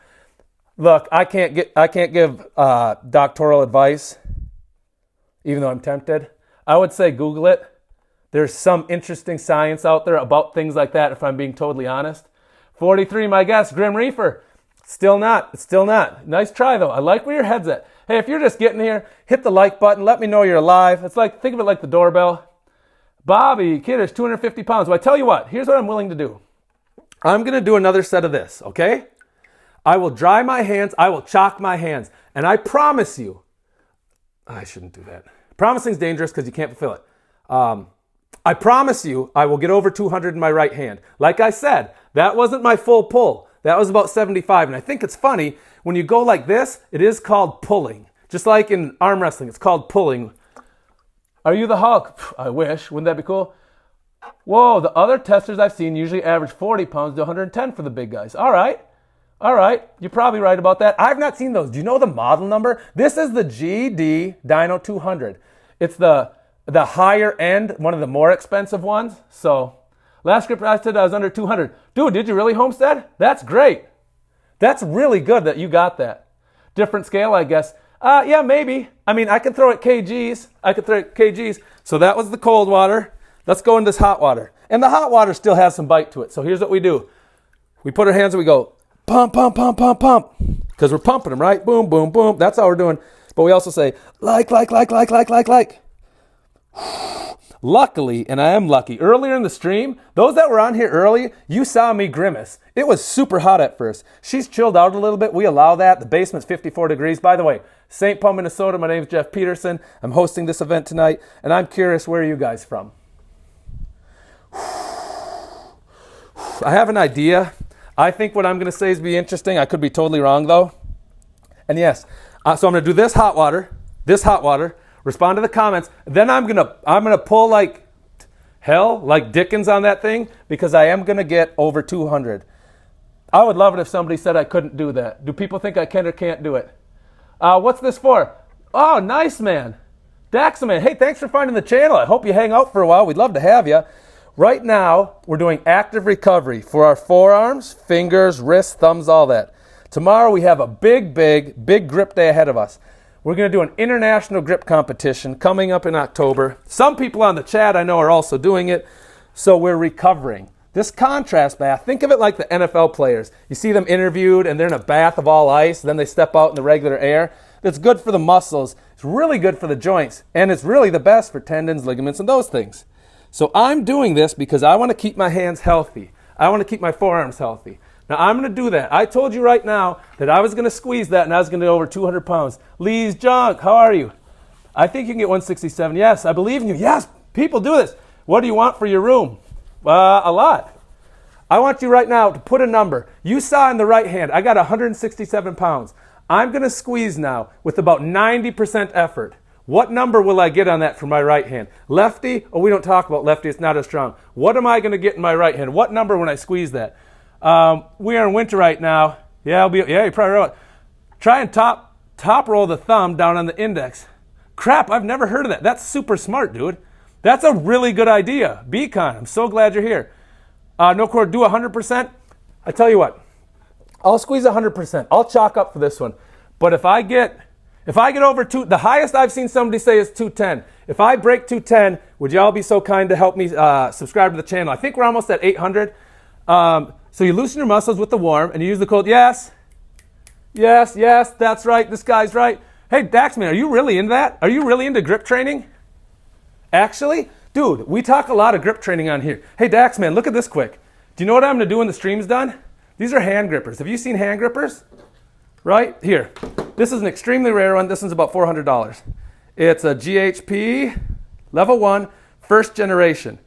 Look, I can't give doctoral advice, even though I'm tempted. I would say Google it. There's some interesting science out there about things like that, if I'm being totally honest. 43, my guess, Grim Reaper. Still not. Nice try, though. I like where your head's at. Hey, if you're just getting here, hit the like button. Let me know you're alive. It's like, think of it like the doorbell. Bobby Kiddish, 250 pounds. Well, I tell you what, here's what I'm willing to do. I'm going to do another set of this, okay? I will dry my hands. I will chalk my hands. And I promise you, I shouldn't do that. Promising's dangerous because you can't fulfill it. I promise you I will get over 200 in my right hand. Like I said, that wasn't my full pull. That was about 75. And I think it's funny, when you go like this, it is called pulling. Just like in arm wrestling, it's called pulling. Are you the Hulk? I wish. Wouldn't that be cool? Whoa, the other testers I've seen usually average 40 pounds to 110 for the big guys. All right. You're probably right about that. I've not seen those. Do you know the model number? This is the GD Dyno 200. It's the higher end, one of the more expensive ones. So Last grip I said I was under 200. Dude, did you really, Homestead? That's great. That's really good that you got that. Different scale, I guess. Yeah, maybe. I mean, I can throw it kgs. So that was the cold water. Let's go into this hot water. And the hot water still has some bite to it. So here's what we do. We put our hands and we go, pump, pump, pump, pump, pump. Because we're pumping them, right? Boom, boom, boom. That's how we're doing. But we also say, like. Luckily, and I am lucky, earlier in the stream, those that were on here early, you saw me grimace. It was super hot at first. She's chilled out a little bit. We allow that. The basement's 54 degrees. By the way, St. Paul, Minnesota. My name's Jeff Peterson. I'm hosting this event tonight, and I'm curious, where are you guys from? I have an idea. I think what I'm going to say is be interesting. I could be totally wrong, though. And yes, so I'm going to do this hot water, respond to the comments. Then I'm gonna pull like hell, like Dickens on that thing, because I am gonna get over 200. I would love it if somebody said I couldn't do that. Do people think I can or can't do it? What's this for? Oh, nice, man. Daxaman, hey, thanks for finding the channel. I hope you hang out for a while. We'd love to have you. Right now, we're doing active recovery for our forearms, fingers, wrists, thumbs, all that. Tomorrow we have a big grip day ahead of us. We're going to do an international grip competition coming up in October. Some people on the chat I know are also doing it. So we're recovering. This contrast bath, think of it like the NFL players. You see them interviewed and they're in a bath of all ice. Then they step out in the regular air. It's good for the muscles. It's really good for the joints. And it's really the best for tendons, ligaments, and those things. So I'm doing this because I want to keep my hands healthy. I want to keep my forearms healthy. Now, I'm going to do that. I told you right now that I was going to squeeze that and I was going to go over 200 pounds. Lee's Junk, how are you? I think you can get 167. Yes, I believe in you. Yes, people do this. What do you want for your room? A lot. I want you right now to put a number. You saw in the right hand, I got 167 pounds. I'm going to squeeze now with about 90% effort. What number will I get on that for my right hand? Lefty? Oh, we don't talk about lefty. It's not as strong. What am I going to get in my right hand? What number when I squeeze that? We are in winter right now. You're probably right. Try and top roll the thumb down on the index. Crap, I've never heard of that. That's super smart, dude. That's a really good idea. Beacon, I'm so glad you're here. No cord, do 100%. I tell you what, I'll squeeze 100%. I'll chalk up for this one. But if I get over the highest I've seen somebody say is 210. If I break 210, would y'all be so kind to help me subscribe to the channel? I think we're almost at 800. So you loosen your muscles with the warm and you use the cold. Yes, that's right. This guy's right. Hey, Daxman, are you really into that? Are you really into grip training? Actually, dude, we talk a lot of grip training on here. Hey, Daxman, look at this quick. Do you know what I'm going to do when the stream's done? These are hand grippers. Have you seen hand grippers? Right here. This is an extremely rare one. This one's about $400. It's a GHP level 1 first generation.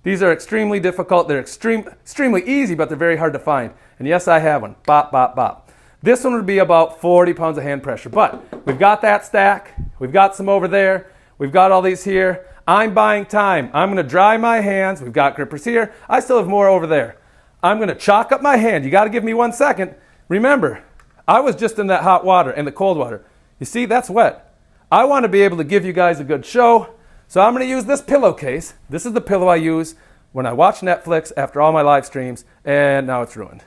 These are extremely difficult. They're extremely easy, but they're very hard to find. And yes, I have one. Bop, bop, bop. This one would be about 40 pounds of hand pressure. But we've got that stack. We've got some over there. We've got all these here. I'm buying time. I'm going to dry my hands. We've got grippers here. I still have more over there. I'm going to chalk up my hand. You got to give me 1 second. Remember, I was just in that hot water and the cold water. You see, that's wet. I want to be able to give you guys a good show. So I'm going to use this pillowcase. This is the pillow I use when I watch Netflix after all my live streams, and now it's ruined.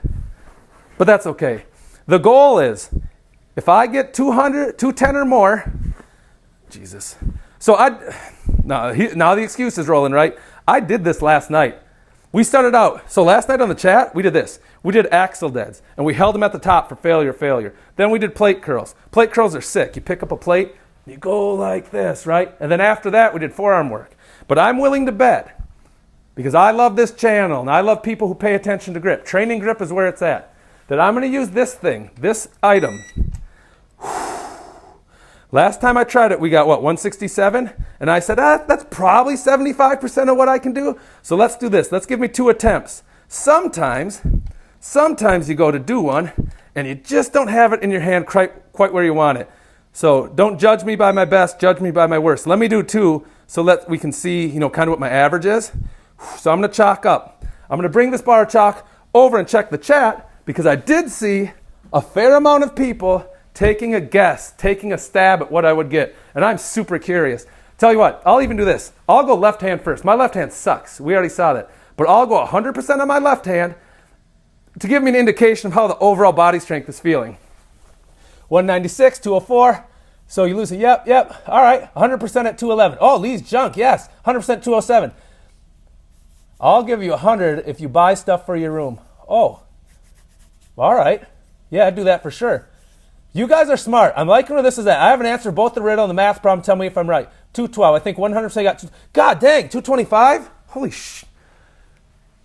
But that's okay. The goal is, if I get 200, 210 or more, Jesus. So now the excuse is rolling, right? I did this last night. We started out, so last night on the chat, we did this. We did axle deads, and we held them at the top for failure. Then we did plate curls. Plate curls are sick. You pick up a plate, you go like this, right? And then after that, we did forearm work. But I'm willing to bet, because I love this channel, and I love people who pay attention to grip. Training grip is where it's at. That I'm going to use this thing, this item. Last time I tried it, we got, 167? And I said, that's probably 75% of what I can do. So let's do this. Let's give me 2 attempts. Sometimes you go to do one, and you just don't have it in your hand quite where you want it. So don't judge me by my best, judge me by my worst. Let me do 2 so we can see, kind of what my average is. So I'm going to chalk up. I'm going to bring this bar of chalk over and check the chat, because I did see a fair amount of people taking a guess, taking a stab at what I would get. And I'm super curious. Tell you what, I'll even do this. I'll go left hand first. My left hand sucks. We already saw that. but I'll go 100% on my left hand to give me an indication of how the overall body strength is feeling. 196, 204. So you lose it. Yep. All right. 100% at 211. Oh, Lee's junk. Yes. 100% 207. I'll give you 100 if you buy stuff for your room. Oh. All right. Yeah, I'd do that for sure. You guys are smart. I'm liking where this is at. I haven't answered both the riddle and the math problem. Tell me if I'm right. 212. I think 100% got God dang. 225? Holy sh.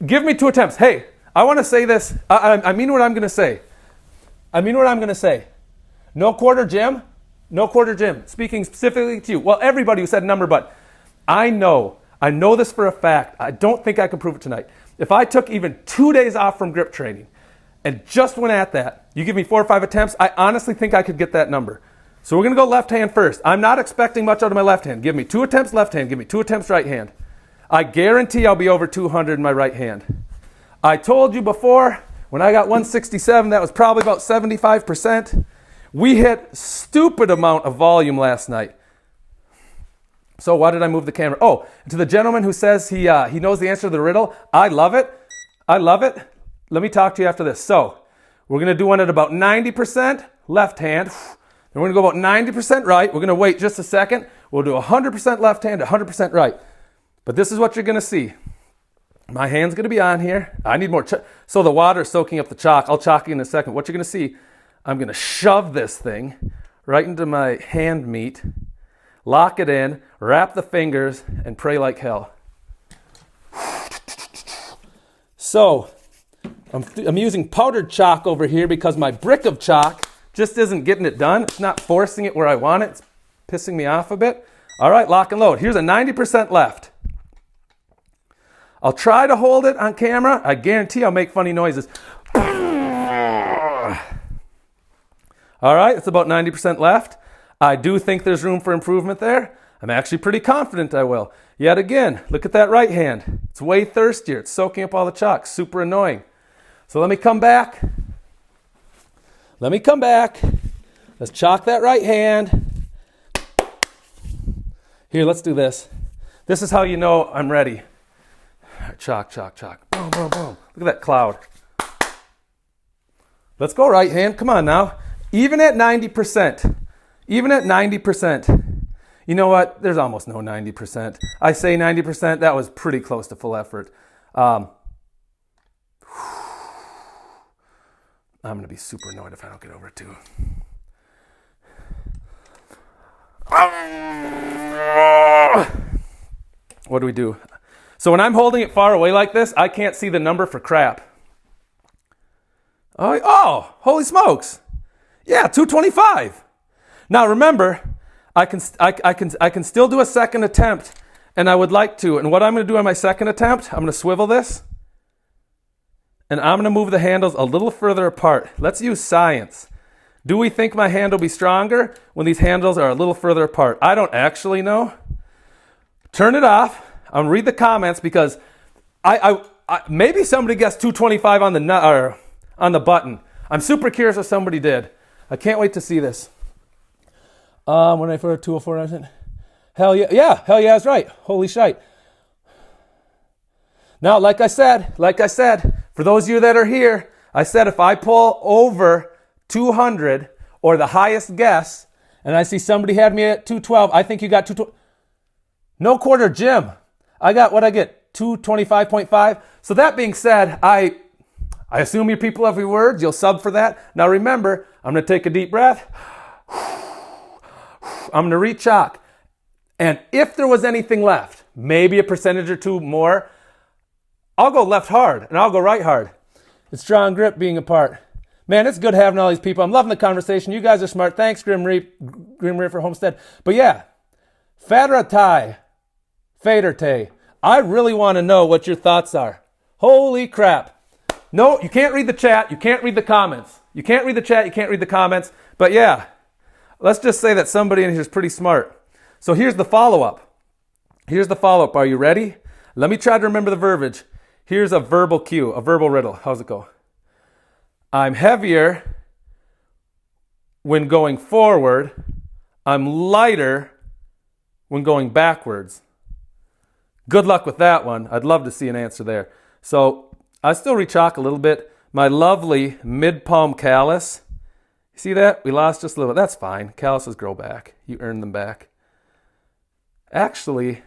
Give me 2 attempts. Hey, I want to say this. I mean what I'm going to say. No quarter gym. No quarter gym. Speaking specifically to you. Well, everybody who said a number, but I know this for a fact. I don't think I can prove it tonight. If I took even 2 days off from grip training and just went at that, you give me 4 or 5 attempts, I honestly think I could get that number. So we're going to go left hand first. I'm not expecting much out of my left hand. Give me 2 attempts left hand. Give me 2 attempts right hand. I guarantee I'll be over 200 in my right hand. I told you before, when I got 167, that was probably about 75%. We hit stupid amount of volume last night. So why did I move the camera? Oh, to the gentleman who says he knows the answer to the riddle, I love it. Let me talk to you after this. So we're going to do one at about 90% left hand. Then we're going to go about 90% right. We're going to wait just a second. We'll do 100% left hand, 100% right. But this is what you're going to see. My hand's going to be on here. I need more. So the water is soaking up the chalk. I'll chalk you in a second. What you're going to see, I'm going to shove this thing right into my hand meat, lock it in, wrap the fingers, and pray like hell. So I'm using powdered chalk over here because my brick of chalk just isn't getting it done. It's not forcing it where I want it. It's pissing me off a bit. All right, lock and load. Here's a 90% left. I'll try to hold it on camera. I guarantee I'll make funny noises. All right, it's about 90% left. I do think there's room for improvement there. I'm actually pretty confident I will. Yet again, look at that right hand. It's way thirstier. It's soaking up all the chalk. Super annoying. So let me come back. Let's chalk that right hand. Here, let's do this. This is how you know I'm ready. Chalk. Boom, boom, boom. Look at that cloud. Let's go right hand. Come on now. Even at 90%. You know what? There's almost no 90%. I say 90%. That was pretty close to full effort. I'm going to be super annoyed if I don't get over it too. What do we do? So when I'm holding it far away like this, I can't see the number for crap. Oh, holy smokes. Yeah, 225. Now remember, I can still do a second attempt, and I would like to. And what I'm going to do on my second attempt, I'm going to swivel this, and I'm going to move the handles a little further apart. Let's use science. Do we think my hand will be stronger when these handles are a little further apart? I don't actually know. Turn it off. I'm going to read the comments because I maybe somebody guessed 225 on the nut or on the button. I'm super curious if somebody did. I can't wait to see this. When I first 204, I said, hell yeah, that's right. Holy shite. Now, like I said, for those of you that are here, I said if I pull over 200 or the highest guess, and I see somebody had me at 212, I think you got 212. No quarter gym. I got what I get, 225.5. So that being said, I assume your people every word. You'll sub for that. Now remember, I'm going to take a deep breath. I'm going to re-chalk. And if there was anything left, maybe a percentage or two more, I'll go left hard and I'll go right hard. It's strong grip being apart. Man, it's good having all these people. I'm loving the conversation. You guys are smart. Thanks, Grim Reaper Homestead. But yeah, Fader Tay. I really want to know what your thoughts are. Holy crap. No, you can't read the chat. You can't read the comments. You can't read the chat. You can't read the comments. But yeah, let's just say that somebody in here is pretty smart. So here's the follow-up. Are you ready? Let me try to remember the verbiage. Here's a verbal cue, a verbal riddle. How's it go? I'm heavier when going forward. I'm lighter when going backwards. Good luck with that one. I'd love to see an answer there. So I still re-chalk a little bit. My lovely mid-palm callus. You see that? We lost just a little bit. That's fine. Calluses grow back. You earn them back. Actually,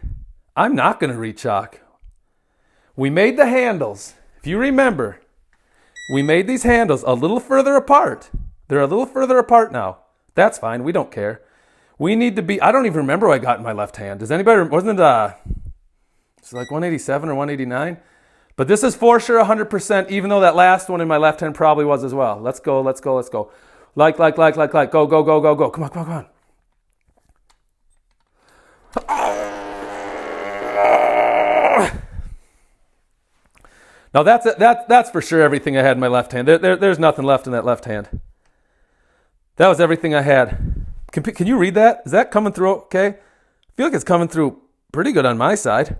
I'm not going to re-chalk. We made the handles. If you remember, we made these handles a little further apart. They're a little further apart now. That's fine. We don't care. We need to be, I don't even remember what I got in my left hand. Does anybody, wasn't it, it's like 187 or 189? But this is for sure 100%, even though that last one in my left hand probably was as well. Let's go, let's go, let's go. Like. Go, go, go, go, go. Come on, come on, come on. Now that's for sure everything I had in my left hand. There's nothing left in that left hand. That was everything I had. Can you read that? Is that coming through okay? I feel like it's coming through pretty good on my side.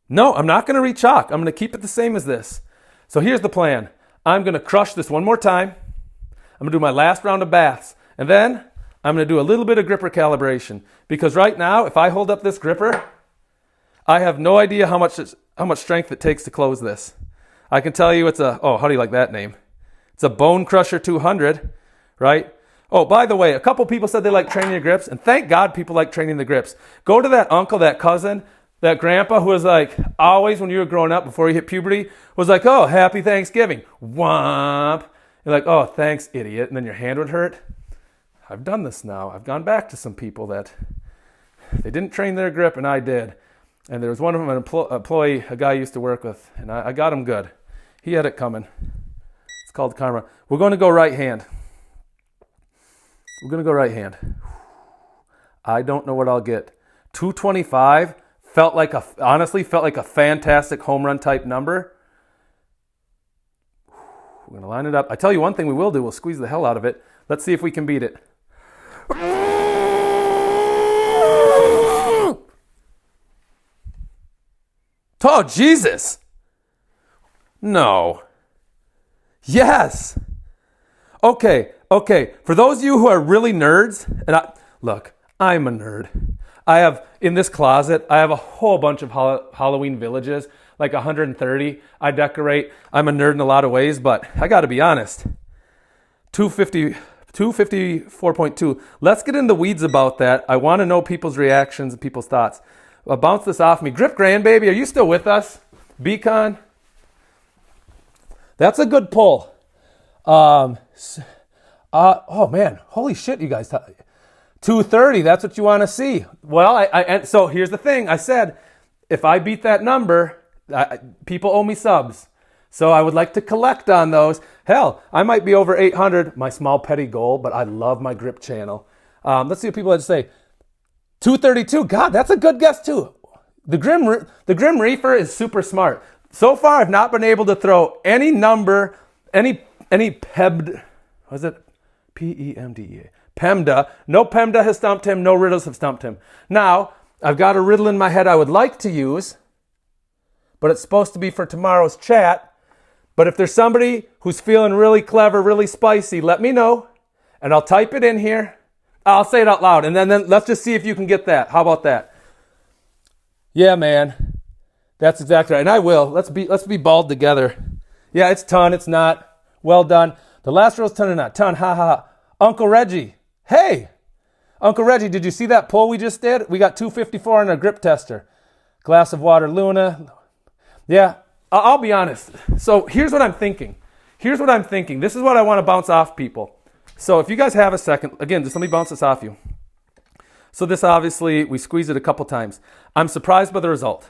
No, I'm not going to re-chalk. I'm going to keep it the same as this. So here's the plan. I'm going to crush this one more time. I'm going to do my last round of baths. And then I'm going to do a little bit of gripper calibration. Because right now, if I hold up this gripper, I have no idea how much strength it takes to close this. I can tell you it's how do you like that name? It's a Bone Crusher 200, right? Oh, by the way, a couple people said they like training your grips, and thank God people like training the grips. Go to that uncle, that cousin, that grandpa who was like, always when you were growing up, before you hit puberty, was like, oh, happy Thanksgiving. Womp. You're like, oh, thanks, idiot. And then your hand would hurt. I've done this now. I've gone back to some people that they didn't train their grip, and I did. And there was one of them, an employee, a guy I used to work with, and I got him good. He had it coming. It's called karma. We're going to go right hand. We're going to go right hand. I don't know what I'll get. 225 honestly felt like a fantastic home run type number. We're going to line it up. I tell you one thing we will do, we'll squeeze the hell out of it. Let's see if we can beat it. Oh, Jesus. No. Yes. Okay. For those of you who are really nerds, and look, I'm a nerd. I have, in this closet, I have a whole bunch of Halloween villages, like 130. I decorate. I'm a nerd in a lot of ways, but I got to be honest. 254.2. Let's get in the weeds about that. I want to know people's reactions and people's thoughts. Bounce this off me. Grip Grandbaby, are you still with us? Beacon? That's a good pull. Oh man, holy shit, you guys. 230, that's what you want to see. Well, so here's the thing. I said, if I beat that number, people owe me subs. So I would like to collect on those. Hell, I might be over 800, my small petty goal, but I love my grip channel. Let's see what people had to say. 232, God, that's a good guess too. The Grim Reaper is super smart. So far, I've not been able to throw any number, any PEMD, was it PEMDA? PEMDA. No PEMDA has stumped him, no Riddles have stumped him. Now, I've got a riddle in my head I would like to use, but it's supposed to be for tomorrow's chat. But if there's somebody who's feeling really clever, really spicy, let me know, and I'll type it in here. I'll say it out loud, and then let's just see if you can get that. How about that? Yeah, man. That's exactly right. And I will. Let's be bald together. Yeah, it's ton. It's not. Well done. The last row's ton or not? Ton. Ha ha ha. Uncle Reggie. Hey. Uncle Reggie, did you see that pull we just did? We got 254 on our grip tester. Glass of water, Luna. Yeah, I'll be honest. So here's what I'm thinking. This is what I want to bounce off people. So if you guys have a second, again, just let me bounce this off you. So this obviously, we squeezed it a couple times. I'm surprised by the result.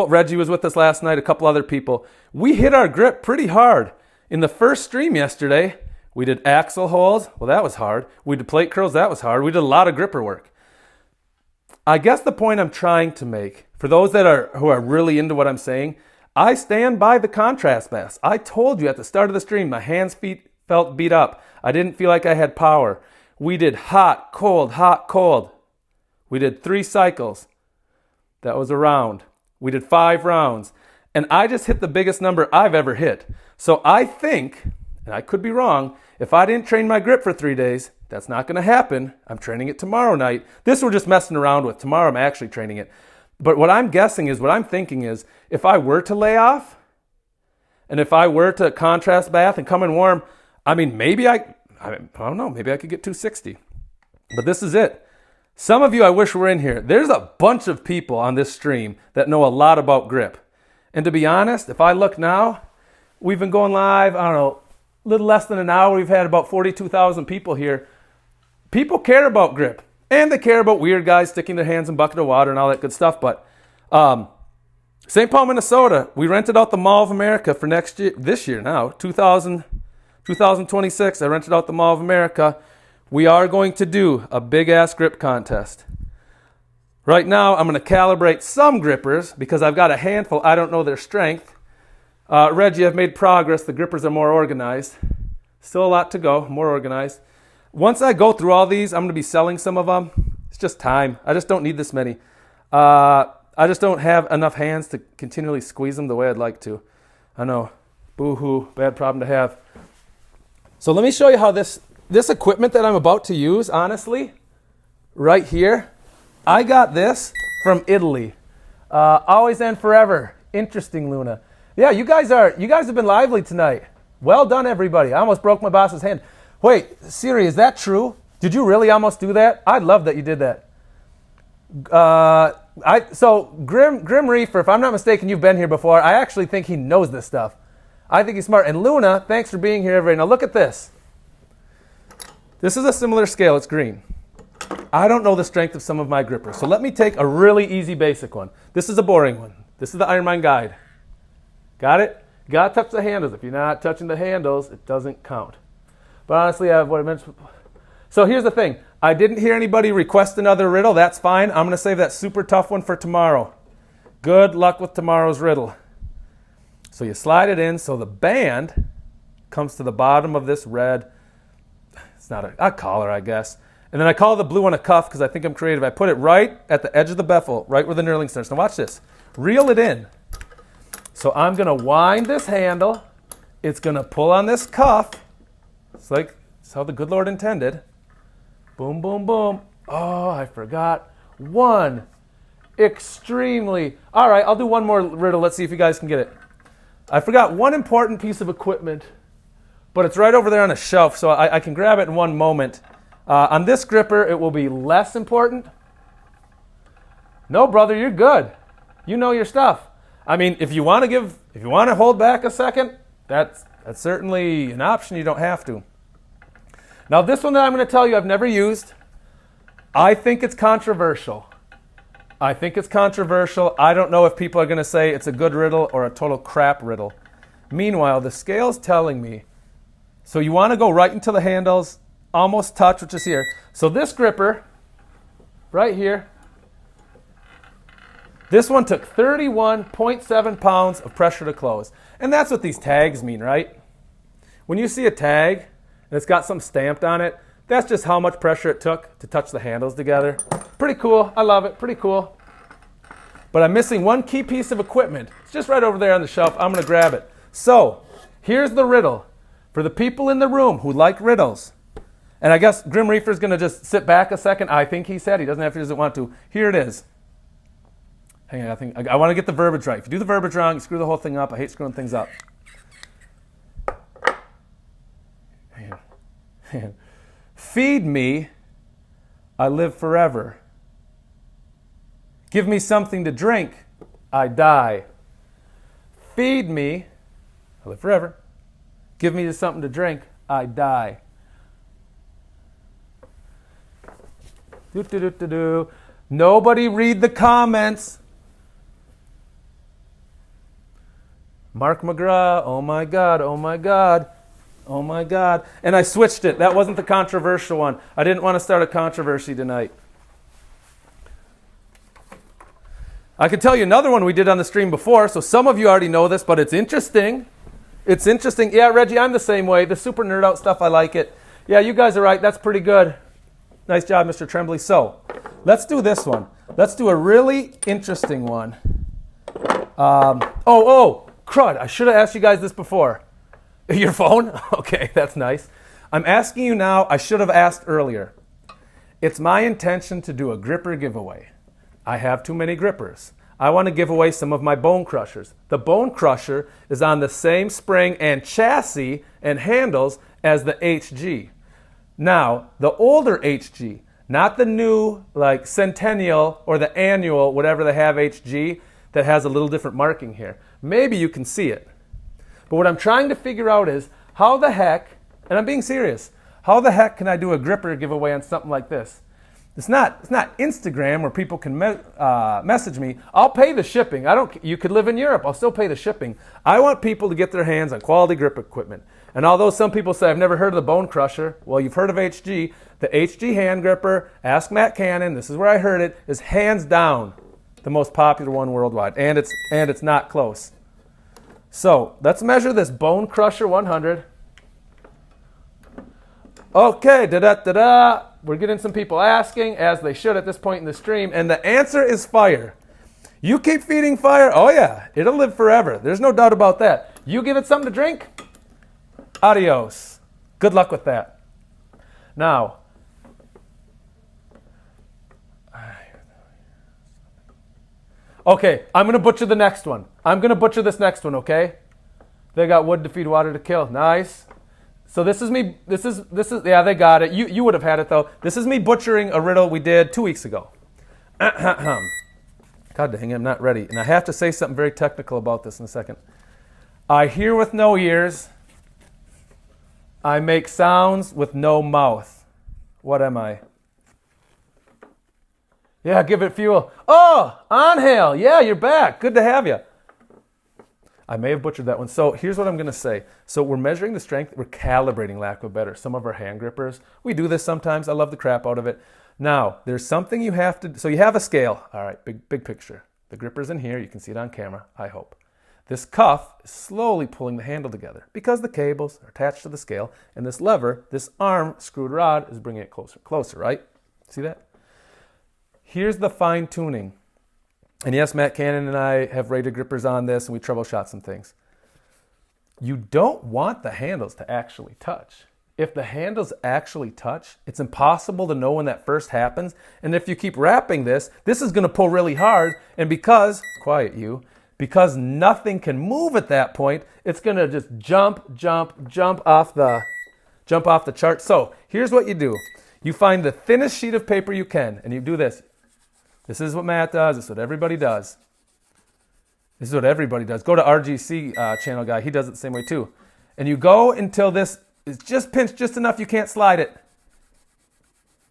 Reggie was with us last night, a couple other people. We hit our grip pretty hard. In the first stream yesterday, we did axle holds. Well, that was hard. We did plate curls. That was hard. We did a lot of gripper work. I guess the point I'm trying to make, for those who are really into what I'm saying, I stand by the contrast baths. I told you at the start of the stream, my hands, feet felt beat up. I didn't feel like I had power. We did hot, cold, hot, cold. We did 3 cycles. That was a round. We did 5 rounds. And I just hit the biggest number I've ever hit. So I think, and I could be wrong, if I didn't train my grip for 3 days, that's not going to happen. I'm training it tomorrow night. This we're just messing around with. Tomorrow I'm actually training it. But what I'm thinking is, if I were to lay off, and if I were to contrast bath and come in warm, I mean, maybe I don't know, maybe I could get 260. But this is it. Some of you I wish were in here. There's a bunch of people on this stream that know a lot about grip. And to be honest, if I look now, we've been going live, I don't know, a little less than an hour. We've had about 42,000 people here. People care about grip. And they care about weird guys sticking their hands in a bucket of water and all that good stuff. But St. Paul, Minnesota, we rented out the Mall of America for this year now, 2026. I rented out the Mall of America. We are going to do a big-ass grip contest. Right now, I'm going to calibrate some grippers because I've got a handful. I don't know their strength. Reggie, I've made progress. The grippers are more organized. Still a lot to go, more organized. Once I go through all these, I'm going to be selling some of them. It's just time. I just don't need this many. I just don't have enough hands to continually squeeze them the way I'd like to. I know. Boo-hoo. Bad problem to have. So let me show you how this equipment that I'm about to use, honestly, right here, I got this from Italy. Always and forever. Interesting, Luna. Yeah, you guys have been lively tonight. Well done, everybody. I almost broke my boss's hand. Wait, Siri, is that true? Did you really almost do that? I love that you did that. So Grim Reefer, if I'm not mistaken, you've been here before. I actually think he knows this stuff. I think he's smart. And Luna, thanks for being here, everybody. Now look at this. This is a similar scale. It's green. I don't know the strength of some of my grippers. So let me take a really easy basic one. This is a boring one. This is the Ironman Guide. Got it? You got to touch the handles. If you're not touching the handles, it doesn't count. But honestly, I have what I mentioned. So here's the thing. I didn't hear anybody request another riddle. That's fine. I'm going to save that super tough one for tomorrow. Good luck with tomorrow's riddle. So you slide it in so the band comes to the bottom of this red. It's not a collar, I guess. And then I call the blue one a cuff because I think I'm creative. I put it right at the edge of the bevel, right where the knurling starts. Now watch this. Reel it in. So I'm going to wind this handle. It's going to pull on this cuff. It's how the good Lord intended. Boom, boom, boom. Oh, I forgot one. Extremely. All right, I'll do one more riddle. Let's see if you guys can get it. I forgot one important piece of equipment, but it's right over there on a shelf, so I can grab it in one moment. On this gripper, it will be less important. No, brother, you're good. You know your stuff. I mean, if you want to hold back a second, that's certainly an option. You don't have to. Now, this one that I'm going to tell you I've never used. I think it's controversial. I don't know if people are going to say it's a good riddle or a total crap riddle. Meanwhile, the scale's telling me. So you want to go right into the handles, almost touch, which is here. So this gripper, right here, this one took 31.7 pounds of pressure to close. And that's what these tags mean, right? When you see a tag and it's got something stamped on it, that's just how much pressure it took to touch the handles together. Pretty cool. I love it. Pretty cool. But I'm missing one key piece of equipment. It's just right over there on the shelf. I'm going to grab it. So here's the riddle. For the people in the room who like riddles, and I guess Grim Reefer's going to just sit back a second. I think he said he doesn't have to, doesn't want to. Here it is. Hang on, I want to get the verbiage right. If you do the verbiage wrong, you screw the whole thing up. I hate screwing things up. Feed me, I live forever. Give me something to drink, I die. Feed me, I live forever. Give me something to drink, I die. Nobody read the comments. Mark McGraw, oh my God, oh my God. Oh my God. And I switched it. That wasn't the controversial one. I didn't want to start a controversy tonight. I could tell you another one we did on the stream before, so some of you already know this, but it's interesting. It's interesting. Yeah, Reggie, I'm the same way. The super nerd out stuff, I like it. Yeah, you guys are right. That's pretty good. Nice job, Mr. Tremblay. So, let's do this one. Let's do a really interesting one. Crud. I should have asked you guys this before. Your phone? Okay, that's nice. I'm asking you now, I should have asked earlier. It's my intention to do a gripper giveaway. I have too many grippers. I want to give away some of my bone crushers. The bone crusher is on the same spring and chassis and handles as the HG. Now, the older HG, not the new like Centennial or the Annual, whatever they have HG, that has a little different marking here. Maybe you can see it. But what I'm trying to figure out is how the heck, and I'm being serious, how the heck can I do a gripper giveaway on something like this? It's not Instagram where people can message me. I'll pay the shipping. You could live in Europe. I'll still pay the shipping. I want people to get their hands on quality grip equipment. And although some people say, I've never heard of the bone crusher, well, you've heard of HG. The HG hand gripper, ask Matt Cannon, this is where I heard it, is hands down the most popular one worldwide. And it's not close. So let's measure this bone crusher 100. Okay, da-da-da-da. We're getting some people asking, as they should at this point in the stream, and the answer is fire. You keep feeding fire, oh yeah, it'll live forever. There's no doubt about that. You give it something to drink, adios. Good luck with that. Now, okay, I'm going to butcher the next one. I'm going to butcher this next one, okay? They got wood to feed, water to kill. Nice. So this is me, this is, yeah, they got it. You would have had it though. This is me butchering a riddle we did 2 weeks ago. God dang, I'm not ready. And I have to say something very technical about this in a second. I hear with no ears. I make sounds with no mouth. What am I? Yeah, give it fuel. Oh, Angel. Yeah, you're back. Good to have you. I may have butchered that one. So here's what I'm going to say. So we're measuring the strength. We're calibrating, lack of better. Some of our hand grippers. We do this sometimes. I love the crap out of it. Now, there's something you have to... So you have a scale. All right, big picture. The gripper's in here. You can see it on camera, I hope. This cuff is slowly pulling the handle together because the cables are attached to the scale. And this lever, this arm screwed rod, is bringing it closer, right? See that? Here's the fine tuning. And yes, Matt Cannon and I have rated grippers on this, and we troubleshot some things. You don't want the handles to actually touch. If the handles actually touch, it's impossible to know when that first happens. And if you keep wrapping this is going to pull really hard. And because nothing can move at that point, it's going to just jump off the chart. So here's what you do. You find the thinnest sheet of paper you can, and you do this. This is what Matt does. This is what everybody does. This is what everybody does. Go to RGC channel guy. He does it the same way too. And you go until this is just pinched just enough you can't slide it.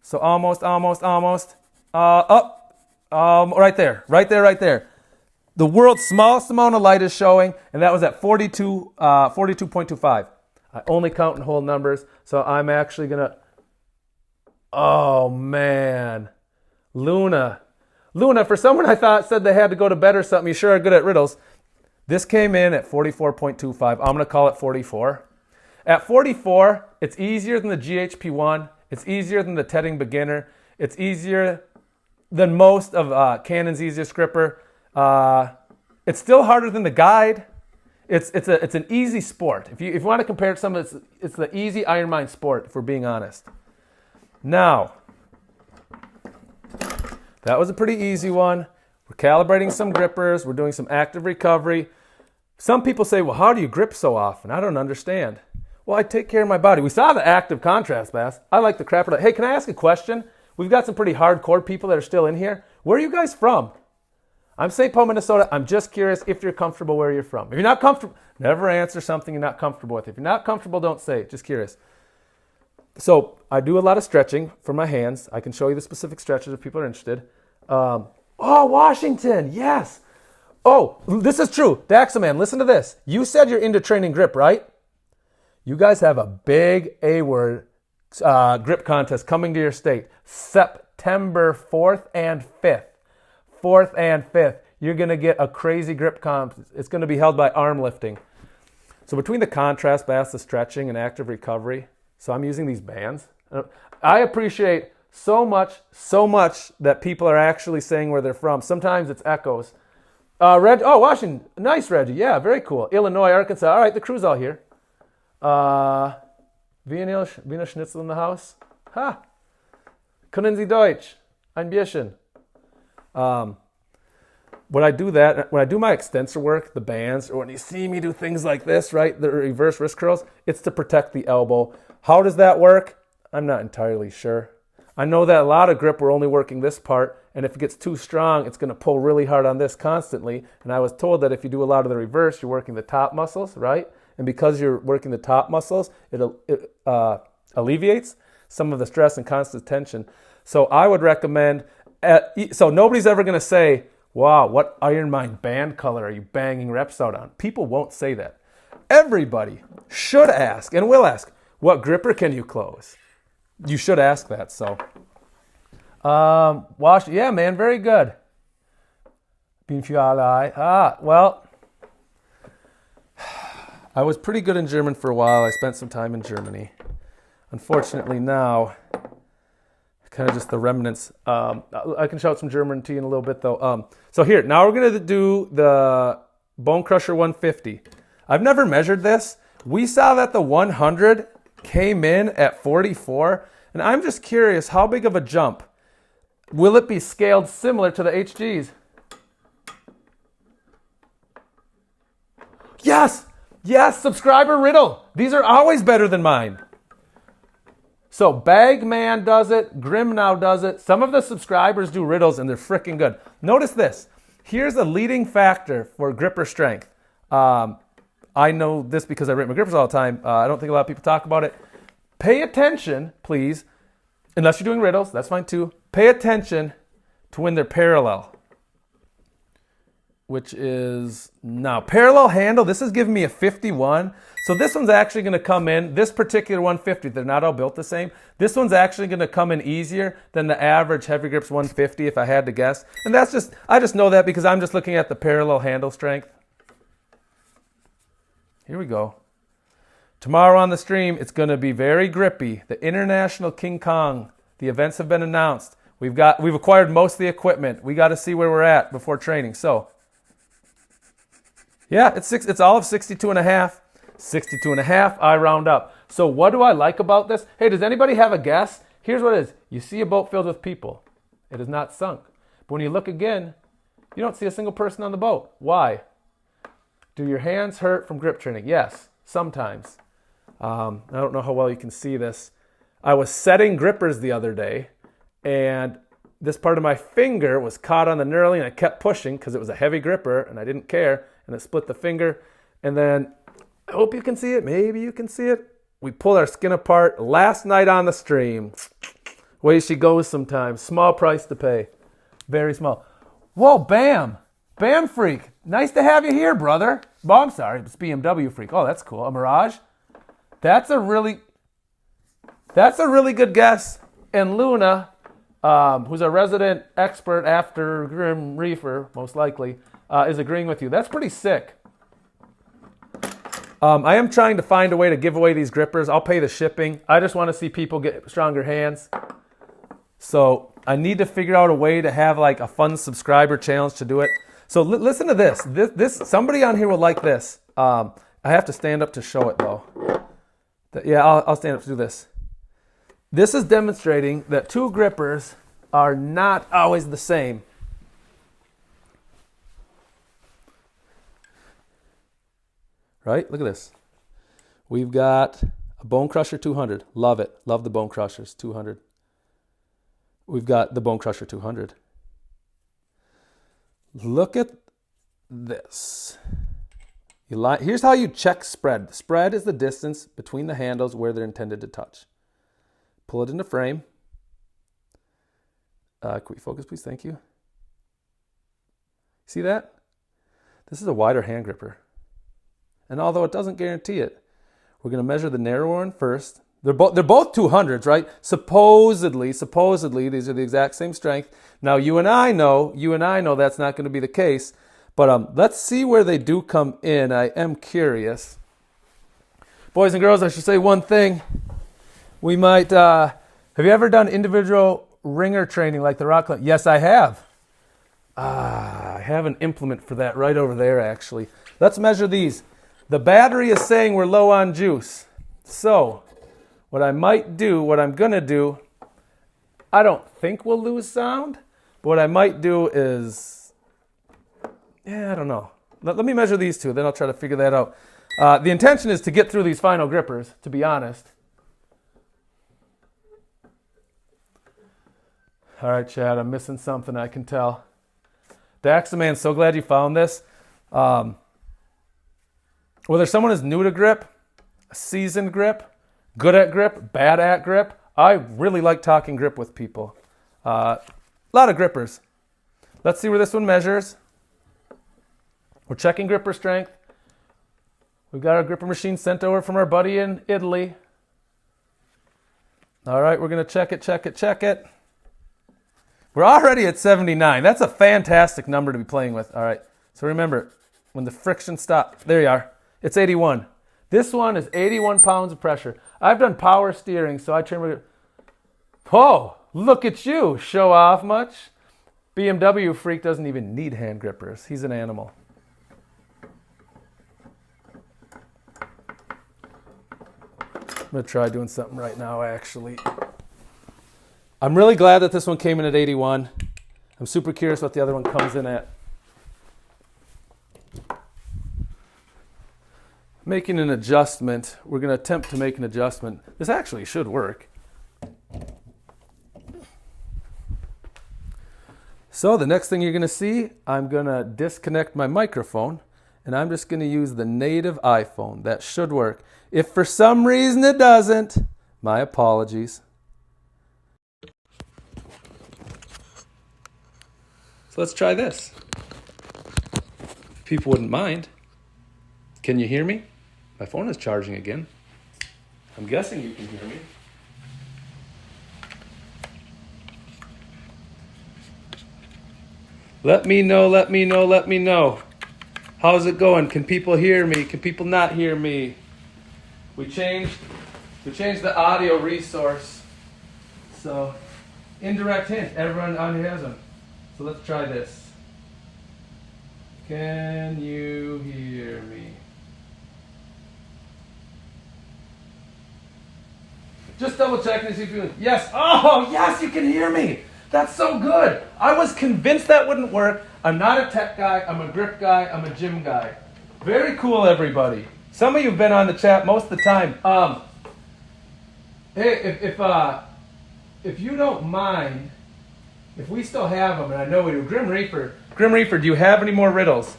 So almost. Up. Right there. The world's smallest amount of light is showing, and that was at 42.25. I only count in whole numbers, so I'm actually going to... Oh, man. Luna, for someone I thought said they had to go to bed or something, you sure are good at riddles. This came in at 44.25. I'm going to call it 44. At 44, it's easier than the GHP1. It's easier than the Tedding Beginner. It's easier than most of Canon's easiest gripper. It's still harder than the Guide. It's an easy sport. If you want to compare it to something, it's the easy Iron Mind sport, if we're being honest. Now, that was a pretty easy one. We're calibrating some grippers. We're doing some active recovery. Some people say, well, how do you grip so often? I don't understand. Well, I take care of my body. We saw the active contrast bass. I like the crap out of it. Hey, can I ask a question? We've got some pretty hardcore people that are still in here. Where are you guys from? I'm St. Paul, Minnesota. I'm just curious if you're comfortable where you're from. If you're not comfortable, never answer something you're not comfortable with. If you're not comfortable, don't say it. Just curious. So I do a lot of stretching for my hands. I can show you the specific stretches if people are interested. Washington, yes. Oh, this is true. Daxaman, listen to this. You said you're into training grip, right? You guys have a big A-word grip contest coming to your state. September 4th and 5th. 4th and 5th. You're going to get a crazy grip comp. It's going to be held by arm lifting. So between the contrast bass, the stretching, and active recovery, so I'm using these bands. I appreciate so much that people are actually saying where they're from. Sometimes it's echoes. Washington. Nice, Reggie. Yeah, very cool. Illinois, Arkansas. All right, the crew's all here. Wiener Schnitzel in the house? Ha! Können Sie Deutsch? Ein bisschen. When I do my extensor work, the bands, or when you see me do things like this, right, the reverse wrist curls, it's to protect the elbow. How does that work? I'm not entirely sure. I know that a lot of grip, we're only working this part, and if it gets too strong, it's going to pull really hard on this constantly. And I was told that if you do a lot of the reverse, you're working the top muscles, right? And because you're working the top muscles, it alleviates some of the stress and constant tension. So I would recommend, so nobody's ever going to say, wow, what Iron Mind band color are you banging reps out on? People won't say that. Everybody should ask and will ask, what gripper can you close? You should ask that. So, yeah, man, very good. Well, I was pretty good in German for a while. I spent some time in Germany. Unfortunately, now, kind of just the remnants. I can shout some German to you in a little bit, though. So here, now we're going to do the Bone Crusher 150. I've never measured this. We saw that the 100 came in at 44, and I'm just curious, how big of a jump? Will it be scaled similar to the HGs? Yes! Yes, subscriber Riddle. These are always better than mine. So Bagman does it, Grim now does it. Some of the subscribers do Riddles, and they're freaking good. Notice this. Here's a leading factor for gripper strength. I know this because I rate my grippers all the time. I don't think a lot of people talk about it. Pay attention, please, unless you're doing Riddles, that's fine too. Pay attention to when they're parallel, which is now parallel handle. This is giving me a 51. So this one's actually going to come in, this particular 150, they're not all built the same. This one's actually going to come in easier than the average Heavy Grips 150 if I had to guess. And I just know that because I'm just looking at the parallel handle strength. Here we go. Tomorrow on the stream, it's going to be very grippy. The International King Kong. The events have been announced. We've acquired most of the equipment. We got to see where we're at before training. So, yeah, it's all of 62 and a half. 62 and a half, I round up. So what do I like about this? Hey, does anybody have a guess? Here's what it is. You see a boat filled with people. It is not sunk. But when you look again, you don't see a single person on the boat. Why? Do your hands hurt from grip training? Yes, sometimes. I don't know how well you can see this. I was setting grippers the other day, and this part of my finger was caught on the knurling, and I kept pushing because it was a heavy gripper, and I didn't care, and it split the finger. And then, I hope you can see it. Maybe you can see it. We pulled our skin apart last night on the stream. Way she goes sometimes. Small price to pay. Very small. Whoa, Bam. Bam Freak. Nice to have you here, brother. Oh, I'm sorry. It's BMW Freak. Oh, that's cool. A Mirage? That's a really good guess. And Luna, who's a resident expert after Grim Reefer, most likely, is agreeing with you. That's pretty sick. I am trying to find a way to give away these grippers. I'll pay the shipping. I just want to see people get stronger hands. So I need to figure out a way to have like a fun subscriber challenge to do it. So listen to this. This somebody on here will like this. I have to stand up to show it though. I'll stand up to do this. This is demonstrating that two grippers are not always the same. Right? Look at this. We've got a Bone Crusher 200. Love it. Love the Bone Crushers 200. We've got the Bone Crusher 200. Look at this. Here's how you check spread. The spread is the distance between the handles where they're intended to touch. Pull it into frame. Can we focus, please? Thank you. See that? This is a wider hand gripper. And although it doesn't guarantee it, we're going to measure the narrower one first. They're both 200s, right? Supposedly, these are the exact same strength. Now, you and I know that's not going to be the case. But let's see where they do come in. I am curious. Boys and girls, I should say one thing. We might, have you ever done individual ringer training like the rock climb? Yes, I have. I have an implement for that right over there, actually. Let's measure these. The battery is saying we're low on juice. So what I might do, what I'm going to do, I don't think we'll lose sound. But what I might do is, I don't know. Let me measure these two, then I'll try to figure that out. The intention is to get through these final grippers, to be honest. All right, Chad, I'm missing something, I can tell. Daxaman, so glad you found this. Whether someone is new to grip, a seasoned grip, good at grip, bad at grip, I really like talking grip with people. A lot of grippers. Let's see where this one measures. We're checking gripper strength. We've got our gripper machine sent over from our buddy in Italy. All right, we're going to check it. We're already at 79. That's a fantastic number to be playing with. All right, so remember, when the friction stops, there you are. It's 81. This one is 81 pounds of pressure. I've done power steering, so I turn my... Oh, look at you. Show off much? BMW freak doesn't even need hand grippers. He's an animal. I'm going to try doing something right now, actually. I'm really glad that this one came in at 81. I'm super curious what the other one comes in at. Making an adjustment. We're going to attempt to make an adjustment. This actually should work. So the next thing you're going to see, I'm going to disconnect my microphone, and I'm just going to use the native iPhone. That should work. If for some reason it doesn't, my apologies. So let's try this. If people wouldn't mind. Can you hear me? My phone is charging again. I'm guessing you can hear me. Let me know. How's it going? Can people hear me? Can people not hear me? We changed the audio resource. So, indirect hint. Everyone has them. So let's try this. Can you hear me? Just double checking to see if you... Yes. Oh, yes, you can hear me. That's so good. I was convinced that wouldn't work. I'm not a tech guy. I'm a grip guy. I'm a gym guy. Very cool, everybody. Some of you have been on the chat most of the time. Hey, if you don't mind, if we still have them, and I know we do, Grim Reaper, do you have any more riddles?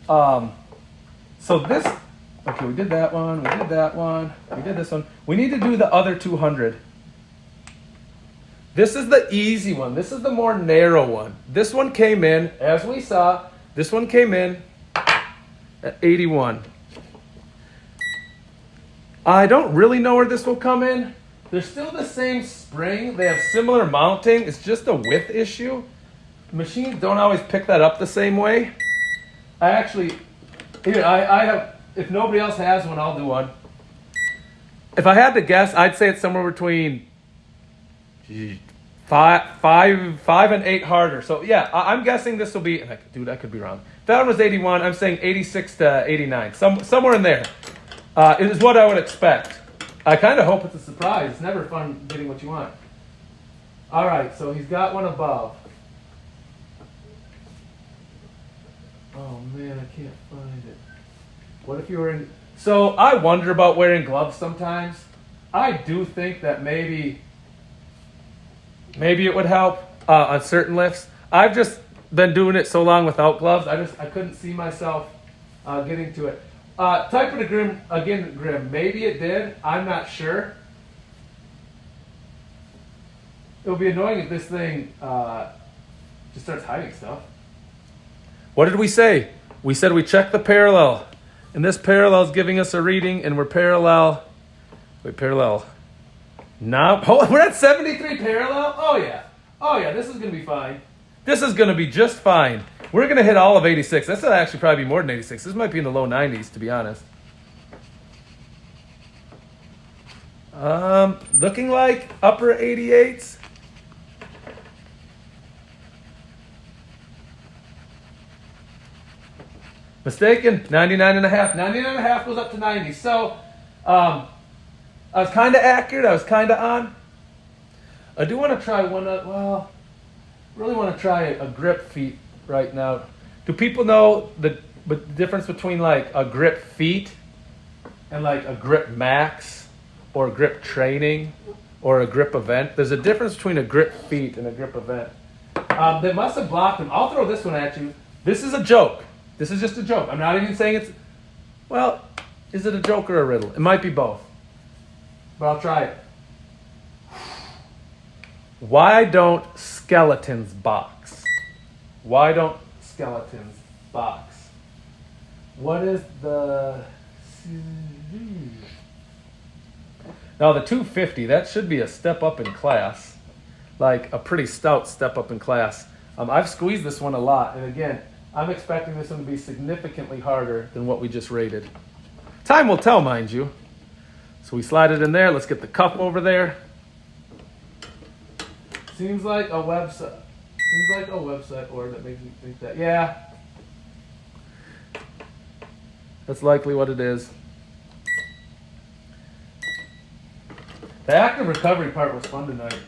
So this, okay, we did that one, we did this one. We need to do the other 200. This is the easy one. This is the more narrow one. This one came in, as we saw, this one came in at 81. I don't really know where this will come in. They're still the same spring. They have similar mounting. It's just a width issue. Machines don't always pick that up the same way. I actually, here, I have, if nobody else has one, I'll do one. If I had to guess, I'd say it's somewhere between five and 8 harder. So yeah, I'm guessing this will be, dude, I could be wrong. If that one was 81, I'm saying 86 to 89. Somewhere in there. It is what I would expect. I kind of hope it's a surprise. It's never fun getting what you want. All right, so he's got one above. Oh man, I can't find it. What if you were in... So I wonder about wearing gloves sometimes. I do think that maybe it would help on certain lifts. I've just been doing it so long without gloves, I couldn't see myself getting to it. Type it Grim. Maybe it did. I'm not sure. It'll be annoying if this thing just starts hiding stuff. What did we say? We said we checked the parallel. And this parallel is giving us a reading, and we're parallel. Wait, parallel. No, we're at 73 parallel? Oh, yeah, this is going to be fine. This is going to be just fine. We're going to hit all of 86. That's actually probably more than 86. This might be in the low 90s, to be honest. Looking like upper 88s. Mistaken, 99 and a half. 99 and a half goes up to 90. So, I was kind of accurate. I was kind of on. I do want to try really want to try a grip feet right now. Do people know the difference between like a grip feet and like a grip max or grip training or a grip event? There's a difference between a grip feet and a grip event. They must have blocked them. I'll throw this one at you. This is a joke. This is just a joke. I'm not even saying it's, well, is it a joke or a riddle? It might be both. But I'll try it. Why don't skeletons box? Why don't skeletons box? What is the... Now the 250, that should be a step up in class. Like a pretty stout step up in class. I've squeezed this one a lot. And again, I'm expecting this one to be significantly harder than what we just rated. Time will tell, mind you. So we slide it in there. Let's get the cup over there. Seems like a website. Seems like a website order that makes me think that. Yeah. That's likely what it is. The active recovery part was fun tonight.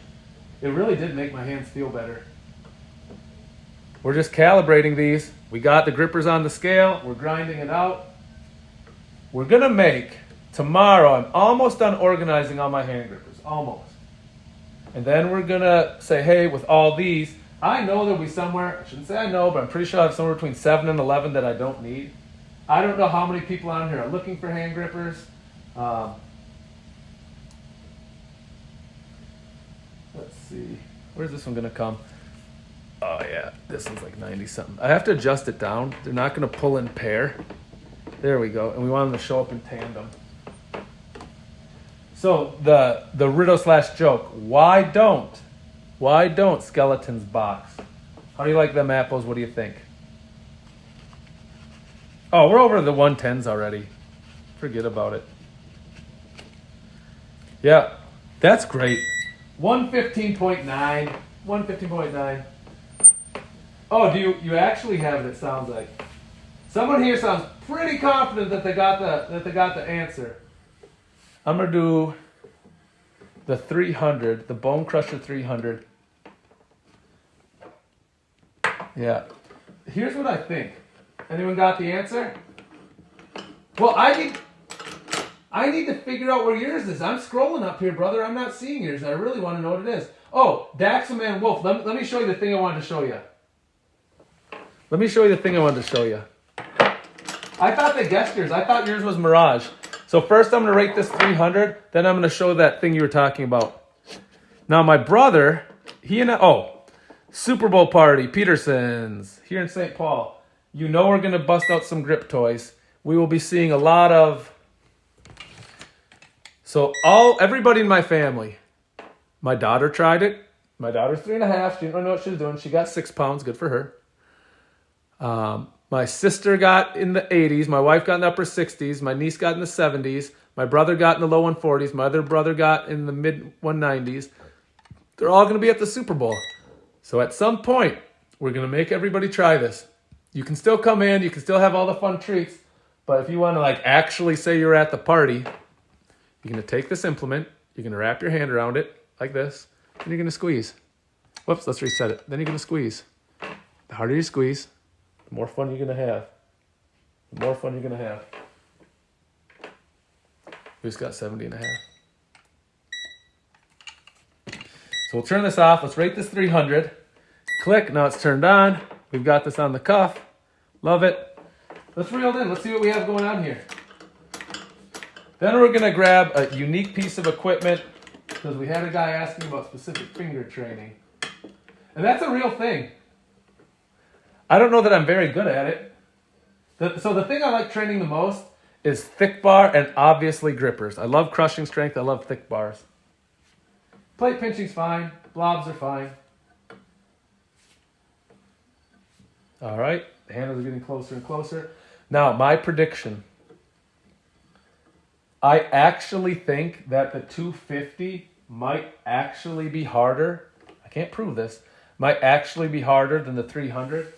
It really did make my hands feel better. We're just calibrating these. We got the grippers on the scale. We're grinding it out. We're going to make, tomorrow, I'm almost done organizing all my hand grippers. Almost. And then we're going to say, hey, with all these, I know there'll be somewhere, I shouldn't say I know, but I'm pretty sure I have somewhere between 7 and 11 that I don't need. I don't know how many people on here are looking for hand grippers. Let's see. Where's this one going to come? Oh, yeah. This one's like 90-something. I have to adjust it down. They're not going to pull in pair. There we go. And we want them to show up in tandem. So the riddle / joke. Why don't skeletons box? How do you like them apples? What do you think? Oh, we're over the 110s already. Forget about it. Yeah, that's great. 115.9. 115.9. Oh, do you actually have it? It sounds like someone here sounds pretty confident that they got the answer. I'm gonna do the 300, the Bone Crusher 300. Yeah. Here's what I think. Anyone got the answer? Well, I need to figure out where yours is. I'm scrolling up here, brother. I'm not seeing yours. I really want to know what it is. Oh, Daxaman Wolf. Let me show you the thing I wanted to show you. Let me show you the thing I wanted to show you. I thought they guessed yours. I thought yours was Mirage. So first I'm going to rate this 300. Then I'm going to show that thing you were talking about. Now my brother, Super Bowl party, Peterson's, here in St. Paul. You know we're going to bust out some grip toys. We will be seeing a lot of... So everybody in my family, my daughter tried it. My daughter's 3.5. She didn't know what she was doing. She got 6 pounds. Good for her. My sister got in the 80s. My wife got in the upper 60s. My niece got in the 70s. My brother got in the low 140s. My other brother got in the mid 190s. They're all going to be at the Super Bowl. So at some point, we're going to make everybody try this. You can still come in. You can still have all the fun treats. But if you want to actually say you're at the party, you're going to take this implement. You're going to wrap your hand around it like this. And you're going to squeeze. Whoops, let's reset it. Then you're going to squeeze. The harder you squeeze, the more fun you're going to have. The more fun you're going to have. We just got 70.5. So we'll turn this off. Let's rate this 300. Click. Now it's turned on. We've got this on the cuff. Love it. Let's reel it in. Let's see what we have going on here. Then we're going to grab a unique piece of equipment because we had a guy asking about specific finger training. And that's a real thing. I don't know that I'm very good at it. So the thing I like training the most is thick bar and obviously grippers. I love crushing strength. I love thick bars. Plate pinching's fine. Blobs are fine. All right. The handles are getting closer and closer. Now, my prediction. I actually think that the 250 might actually be harder. I can't prove this. Might actually be harder than the 300.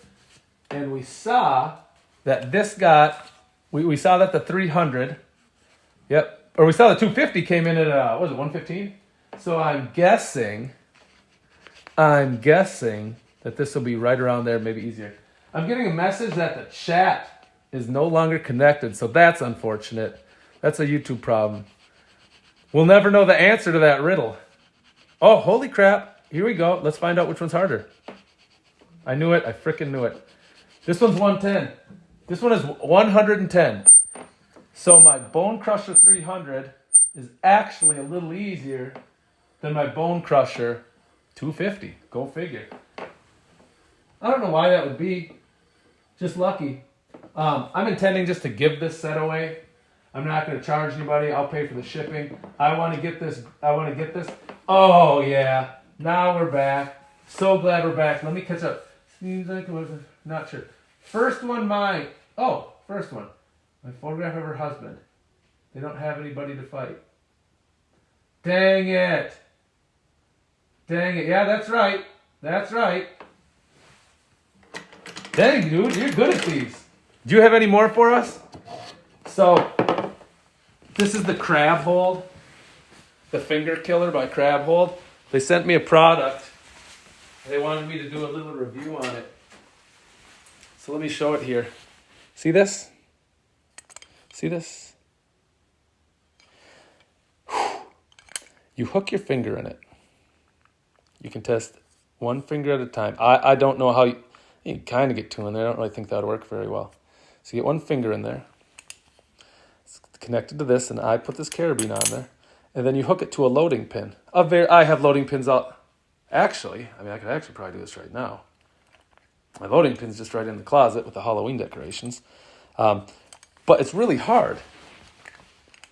And we saw that we saw that the 300, yep, or we saw the 250 came in at, what was it, 115? So I'm guessing that this will be right around there, maybe easier. I'm getting a message that the chat is no longer connected, so that's unfortunate. That's a YouTube problem. We'll never know the answer to that riddle. Oh, holy crap. Here we go. Let's find out which one's harder. I knew it. I freaking knew it. This one's 110. This one is 110. So my Bone Crusher 300 is actually a little easier than my Bone Crusher 250. Go figure. I don't know why that would be. Just lucky. I'm intending just to give this set away. I'm not going to charge anybody. I'll pay for the shipping. I want to get this. Oh, yeah. Now we're back. So glad we're back. Let me catch up. Seems like it was not sure. First one. My photograph of her husband. They don't have anybody to fight. Dang it. Yeah, that's right. Dang, dude, you're good at these. Do you have any more for us? So, this is the Crab Hold. The Finger Killer by Crab Hold. They sent me a product. They wanted me to do a little review on it. So let me show it here. See this? You hook your finger in it. You can test one finger at a time. I don't know how you can kind of get two in there. I don't really think that would work very well. So you get one finger in there. It's connected to this, and I put this carabine on there. And then you hook it to a loading pin. I have loading pins out. Actually, I could actually probably do this right now. My loading pin's just right in the closet with the Halloween decorations. But it's really hard.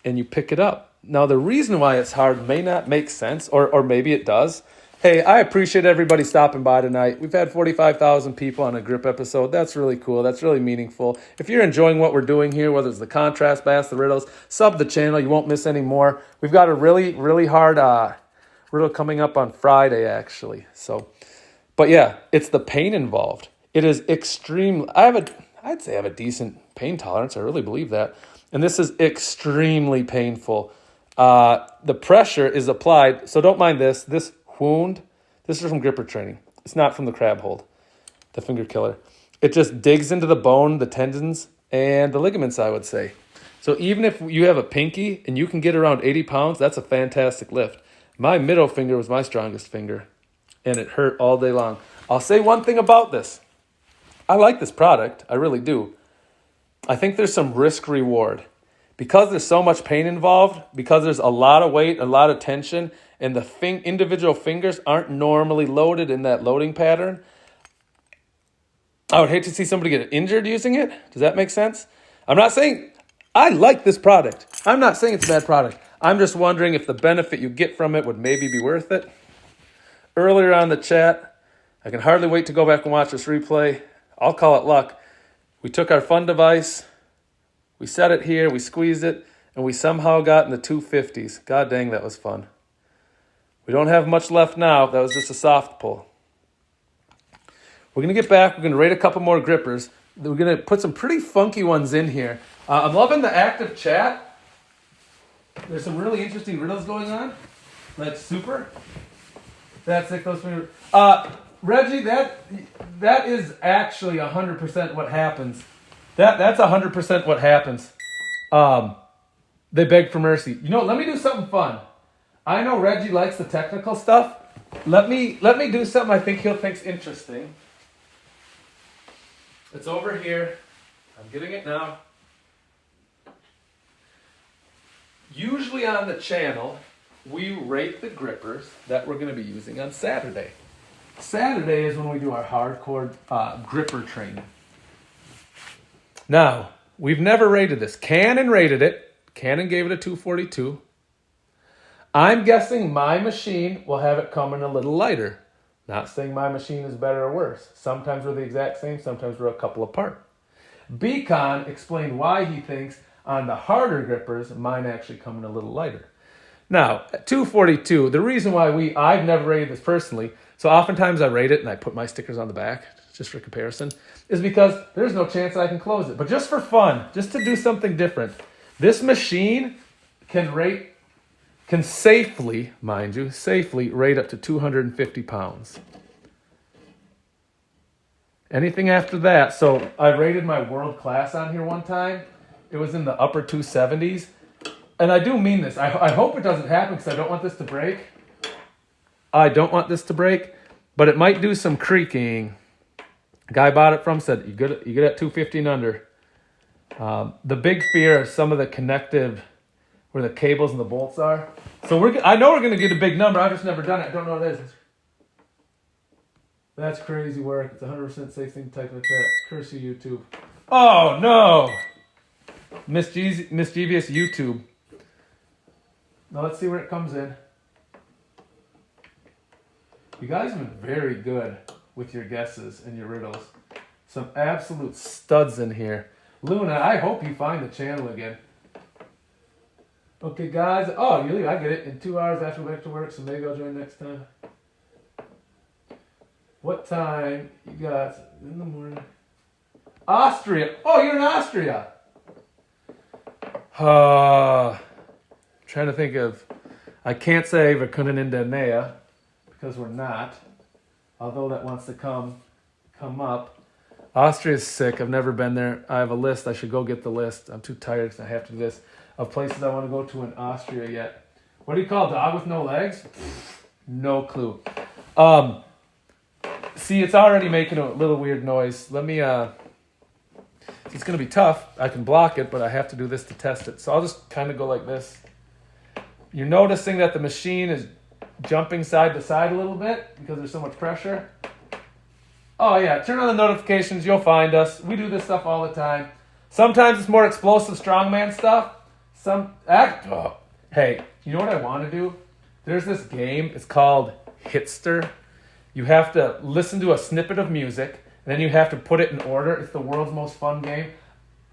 And you pick it up. Now, the reason why it's hard may not make sense, or maybe it does. Hey, I appreciate everybody stopping by tonight. We've had 45,000 people on a grip episode. That's really cool. That's really meaningful. If you're enjoying what we're doing here, whether it's the contrast bass, the riddles, sub the channel. You won't miss any more. We've got a really, really hard riddle coming up on Friday, actually. But yeah, it's the pain involved. It is extreme. I'd say I have a decent pain tolerance. I really believe that. And this is extremely painful. The pressure is applied. So don't mind this. This wound, this is from gripper training. It's not from the Crab Hold, the Finger Killer. It just digs into the bone, the tendons, and the ligaments, I would say. So even if you have a pinky and you can get around 80 pounds, that's a fantastic lift. My middle finger was my strongest finger, and it hurt all day long. I'll say one thing about this. I like this product. I really do. I think there's some risk reward. Because there's so much pain involved, because there's a lot of weight, a lot of tension, and the individual fingers aren't normally loaded in that loading pattern, I would hate to see somebody get injured using it. Does that make sense? I'm not saying I like this product. I'm not saying it's a bad product. I'm just wondering if the benefit you get from it would maybe be worth it. Earlier on the chat, I can hardly wait to go back and watch this replay. I'll call it luck. We took our fun device, we set it here, we squeezed it, and we somehow got in the 250s. God dang, that was fun. We don't have much left now. That was just a soft pull. We're going to get back. We're going to rate a couple more grippers. We're going to put some pretty funky ones in here. I'm loving the active chat. There's some really interesting riddles going on. Like super. That's it. Those fingers. Reggie, that is actually 100% what happens. That's 100% what happens. They beg for mercy. Let me do something fun. I know Reggie likes the technical stuff. Let me do something I think he'll think's interesting. It's over here. I'm getting it now. Usually on the channel, we rate the grippers that we're going to be using on Saturday. Saturday is when we do our hardcore gripper training. Now, we've never rated this. Canon rated it. Canon gave it a 242. I'm guessing my machine will have it come in a little lighter. Not saying my machine is better or worse. Sometimes we're the exact same, sometimes we're a couple apart. Beacon explained why he thinks on the harder grippers, mine actually come in a little lighter. Now, at 242, the reason why I've never rated this personally, so oftentimes I rate it and I put my stickers on the back just for comparison, is because there's no chance I can close it. But just for fun, just to do something different, this machine can safely, mind you, safely rate up to 250 pounds. Anything after that, so I rated my world class on here one time. It was in the upper 270s. And I do mean this. I hope it doesn't happen because I don't want this to break. But it might do some creaking. Guy I bought it from said, you get at 250 and under. The big fear is some of the connective, where the cables and the bolts are. So I know we're going to get a big number. I've just never done it. I don't know what it is. That's crazy work. It's 100% safe thing to type like that. Curse you, YouTube. Oh, no. Mischievous YouTube. Now let's see where it comes in. You guys have been very good with your guesses and your riddles. Some absolute studs in here. Luna, I hope you find the channel again. Okay, guys. Oh, you leave. I get it. In 2 hours after we back to work, so maybe I'll join next time. What time you got in the morning? Austria. Oh, you're in Austria. Trying to think of. I can't say wir können in der Nähe because we're not. Although that wants to come up. Austria's sick. I've never been there. I have a list. I should go get the list. I'm too tired because I have to do this. Of places I want to go to in Austria yet. What do you call a dog with no legs? No clue. See, it's already making a little weird noise. Let me, it's going to be tough. I can block it, but I have to do this to test it. So I'll just kind of go like this. You're noticing that the machine is jumping side to side a little bit because there's so much pressure. Oh yeah, turn on the notifications. You'll find us. We do this stuff all the time. Sometimes it's more explosive strongman stuff. Hey, you know what I want to do? There's this game. It's called Hitster. You have to listen to a snippet of music, and then you have to put it in order. It's the world's most fun game.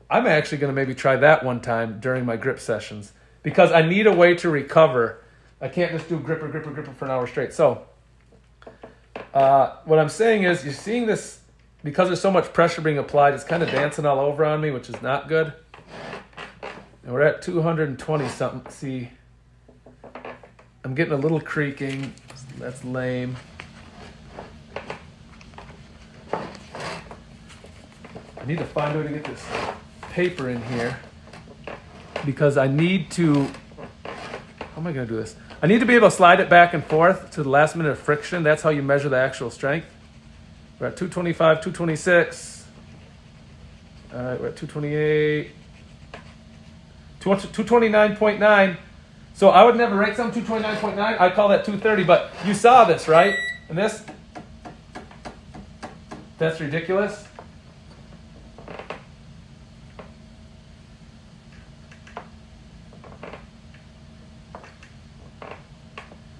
I'm actually going to maybe try that one time during my grip sessions because I need a way to recover. I can't just do gripper for an hour straight. So what I'm saying is you're seeing this because there's so much pressure being applied. It's kind of dancing all over on me, which is not good. And we're at 220 something. See, I'm getting a little creaking. That's lame. I need to find a way to get this paper in here because I need to, how am I going to do this? I need to be able to slide it back and forth to the last minute of friction. That's how you measure the actual strength. We're at 225, 226. All right, we're at 228. 229.9. So I would never rate something 229.9. I call that 230, but you saw this, right? And this, that's ridiculous.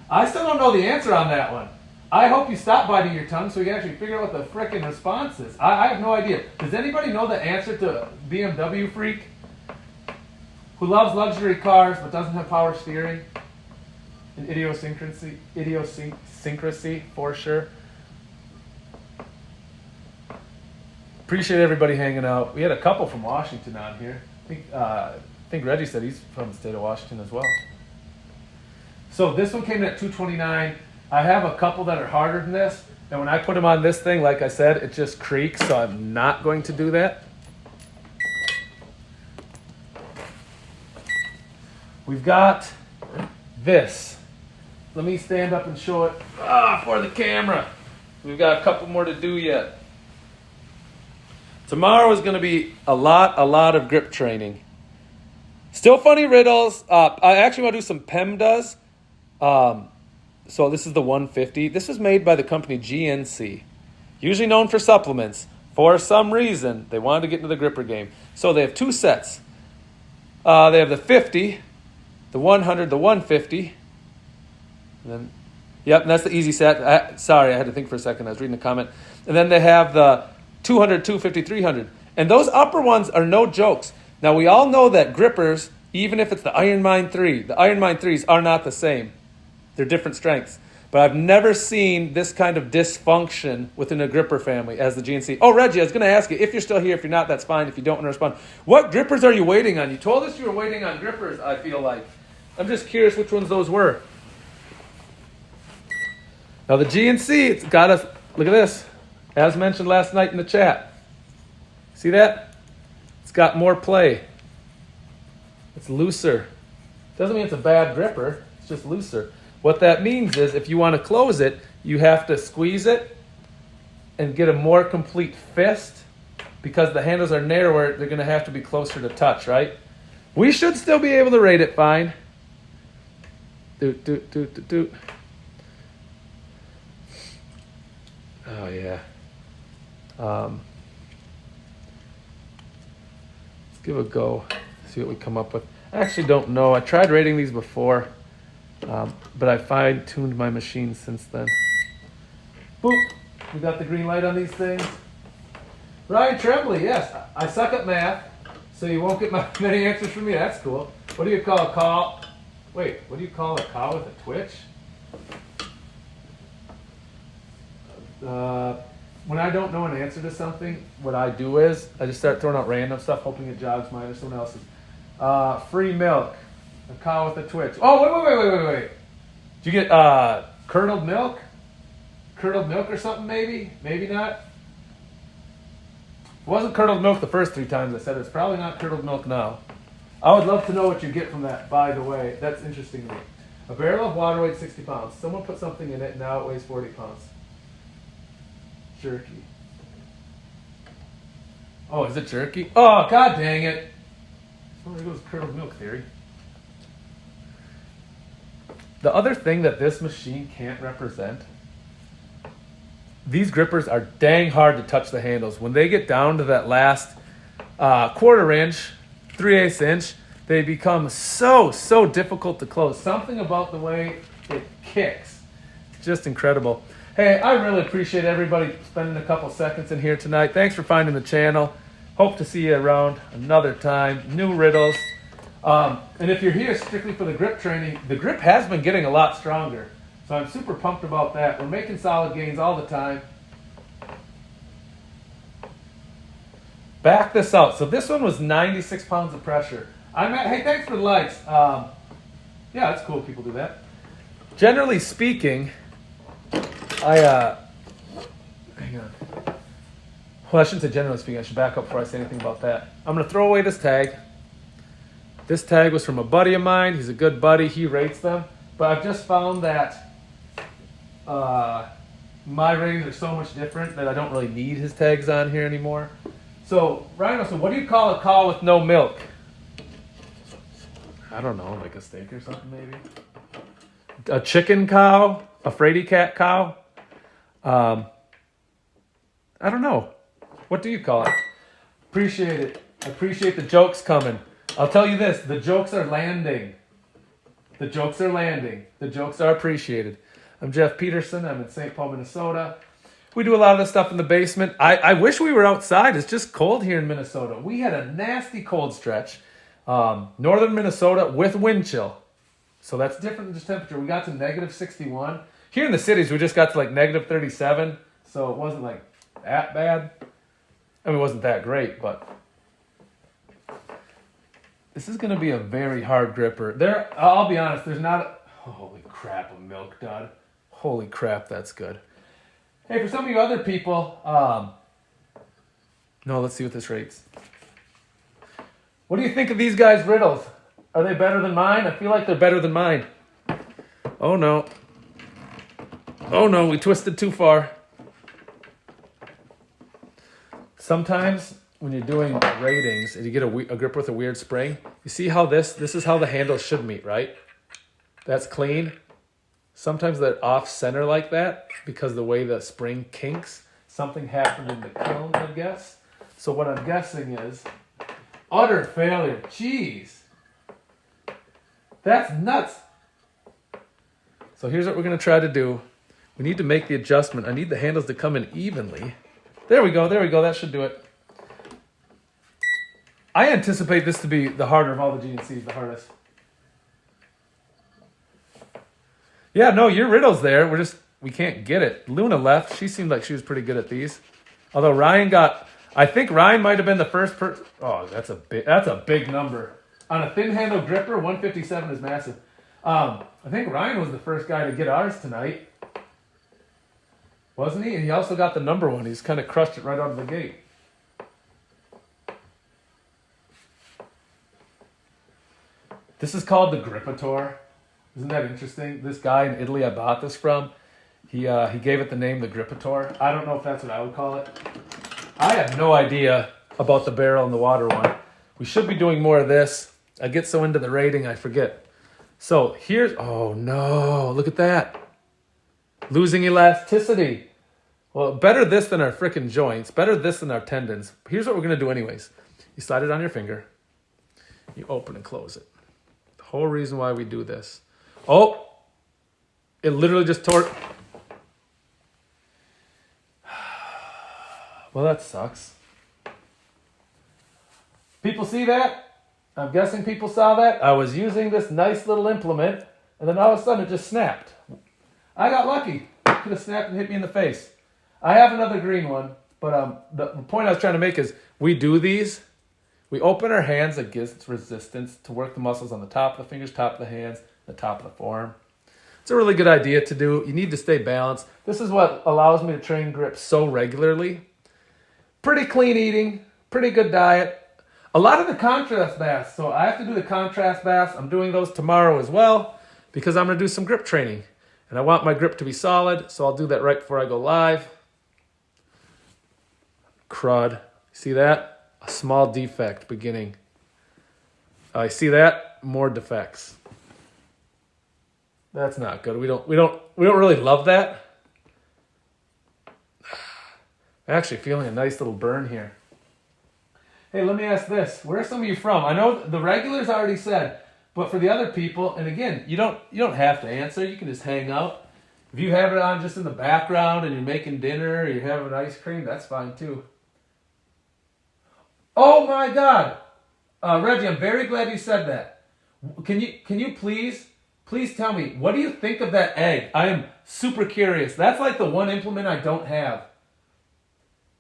I still don't know the answer on that one. I hope you stop biting your tongue so you can actually figure out what the frickin' response is. I have no idea. Does anybody know the answer to BMW freak who loves luxury cars but doesn't have power steering? An idiosyncrasy for sure. Appreciate everybody hanging out. We had a couple from Washington on here. I think Reggie said he's from the state of Washington as well. So this one came in at 229. I have a couple that are harder than this. And when I put them on this thing, like I said, it just creaks. So I'm not going to do that. We've got this. Let me stand up and show it for the camera. We've got a couple more to do yet. Tomorrow is going to be a lot of grip training. Still funny riddles. I actually want to do some PEMDAs. So this is the 150. This was made by the company GNC, usually known for supplements. For some reason, they wanted to get into the gripper game. So they have two sets. They have the 50, the 100, the 150. And then, yep, and that's the easy set. Sorry, I had to think for a second. I was reading the comment. And then they have the 200, 250, 300. And those upper ones are no jokes. Now, we all know that grippers, even if it's the Iron Mind 3, the Iron Mind 3s are not the same. They're different strengths. But I've never seen this kind of dysfunction within a gripper family as the GNC. Oh, Reggie, I was going to ask you, if you're still here, if you're not, that's fine. If you don't want to respond, what grippers are you waiting on? You told us you were waiting on grippers, I feel like. I'm just curious which ones those were. Now the GNC, it's got us, look at this. As mentioned last night in the chat. See that? It's got more play. It's looser. Doesn't mean it's a bad gripper, it's just looser. What that means is if you want to close it, you have to squeeze it and get a more complete fist because the handles are narrower, they're going to have to be closer to touch, right? We should still be able to rate it fine. Doot, doot, doot, doot, doot. Oh, yeah. Let's give it a go, see what we come up with. I actually don't know. I tried rating these before, but I fine-tuned my machine since then. Boop. We got the green light on these things. Ryan Tremblay, yes. I suck at math, so you won't get many answers from me. That's cool. What do you call a call? Wait, what do you call a cow with a twitch? When I don't know an answer to something, what I do is I just start throwing out random stuff, hoping it jogs mine or someone else's. Free milk. A cow with a twitch. Oh, wait. Did you get curdled milk? Curdled milk or something, maybe? Maybe not? It wasn't curdled milk the first 3 times I said it. It's probably not curdled milk now. I would love to know what you get from that, by the way. That's interesting to me. A barrel of water weighs 60 pounds. Someone put something in it, and now it weighs 40 pounds. Jerky. Oh, is it jerky? Oh, god dang it. Oh, there goes curdled milk theory. The other thing that this machine can't represent, these grippers are dang hard to touch the handles. When they get down to that last 1/4 inch, 3/8 inch, they become so difficult to close. Something about the way it kicks. It's just incredible. Hey, I really appreciate everybody spending a couple seconds in here tonight. Thanks for finding the channel. Hope to see you around another time. New riddles. And if you're here strictly for the grip training, the grip has been getting a lot stronger. So I'm super pumped about that. We're making solid gains all the time. Back this out. So this one was 96 pounds of pressure. Hey, thanks for the likes. Yeah, it's cool people do that. Generally speaking, hang on. Well, I shouldn't say generally speaking. I should back up before I say anything about that. I'm going to throw away this tag. This tag was from a buddy of mine. He's a good buddy. He rates them. But I've just found that my ratings are so much different that I don't really need his tags on here anymore. So, Ryan, what do you call a cow with no milk? I don't know, like a steak or something maybe? A chicken cow? A fraidy cat cow? I don't know. What do you call it? Appreciate it. I appreciate the jokes coming. I'll tell you this, the jokes are landing. The jokes are landing. The jokes are appreciated. I'm Jeff Peterson. I'm in St. Paul, Minnesota. We do a lot of this stuff in the basement. I wish we were outside. It's just cold here in Minnesota. We had a nasty cold stretch. Northern Minnesota with wind chill. So that's different than just temperature. We got to negative 61. Here in the cities, we just got to like negative 37. So it wasn't like that bad. I mean, it wasn't that great, but this is going to be a very hard gripper. I'll be honest, there's not holy crap, a milk dud. Holy crap, that's good. Hey, for some of you other people, no, let's see what this rates. What do you think of these guys' riddles? Are they better than mine? I feel like they're better than mine. Oh no. Oh no, we twisted too far. Sometimes when you're doing ratings and you get a gripper with a weird spring, you see how this is how the handle should meet, right? That's clean. Sometimes they're off center like that because the way the spring kinks, something happened in the kiln, I guess. So what I'm guessing is utter failure. Jeez. That's nuts. So here's what we're going to try to do. We need to make the adjustment. I need the handles to come in evenly. There we go. That should do it. I anticipate this to be the harder of all the GNCs, the hardest. Yeah, no, your riddle's there. We can't get it. Luna left. She seemed like she was pretty good at these. Although I think Ryan might have been the first person. Oh, that's a big number. On a thin handle gripper, 157 is massive. I think Ryan was the first guy to get ours tonight. Wasn't he? And he also got the number one. He's kind of crushed it right out of the gate. This is called the Grippator. Isn't that interesting? This guy in Italy I bought this from, he gave it the name the Grippator. I don't know if that's what I would call it. I have no idea about the barrel and the water one. We should be doing more of this. I get so into the rating I forget. So here's, oh no, look at that. Losing elasticity. Well, better this than our frickin' joints. Better this than our tendons. Here's what we're going to do anyways. You slide it on your finger. You open and close it. The whole reason why we do this. Oh, it literally just tore. Well, that sucks. People see that? I'm guessing people saw that. I was using this nice little implement, and then all of a sudden it just snapped. I got lucky. It could have snapped and hit me in the face. I have another green one, but the point I was trying to make is we do these. We open our hands against resistance to work the muscles on the top of the fingers, top of the hands, the top of the forearm. It's a really good idea to do. You need to stay balanced. This is what allows me to train grip so regularly. Pretty clean eating, pretty good diet. A lot of the contrast baths. So I have to do the contrast baths. I'm doing those tomorrow as well because I'm going to do some grip training. And I want my grip to be solid, so I'll do that right before I go live. Crud. See that? A small defect beginning. I see that? More defects. That's not good. We don't really love that. I'm actually feeling a nice little burn here. Hey, let me ask this. Where are some of you from? I know the regulars already said, but for the other people, and again, you don't have to answer. You can just hang out. If you have it on just in the background and you're making dinner or you're having ice cream, that's fine too. Oh my God. Reggie, I'm very glad you said that. Can you please tell me, what do you think of that egg? I am super curious. That's like the one implement I don't have.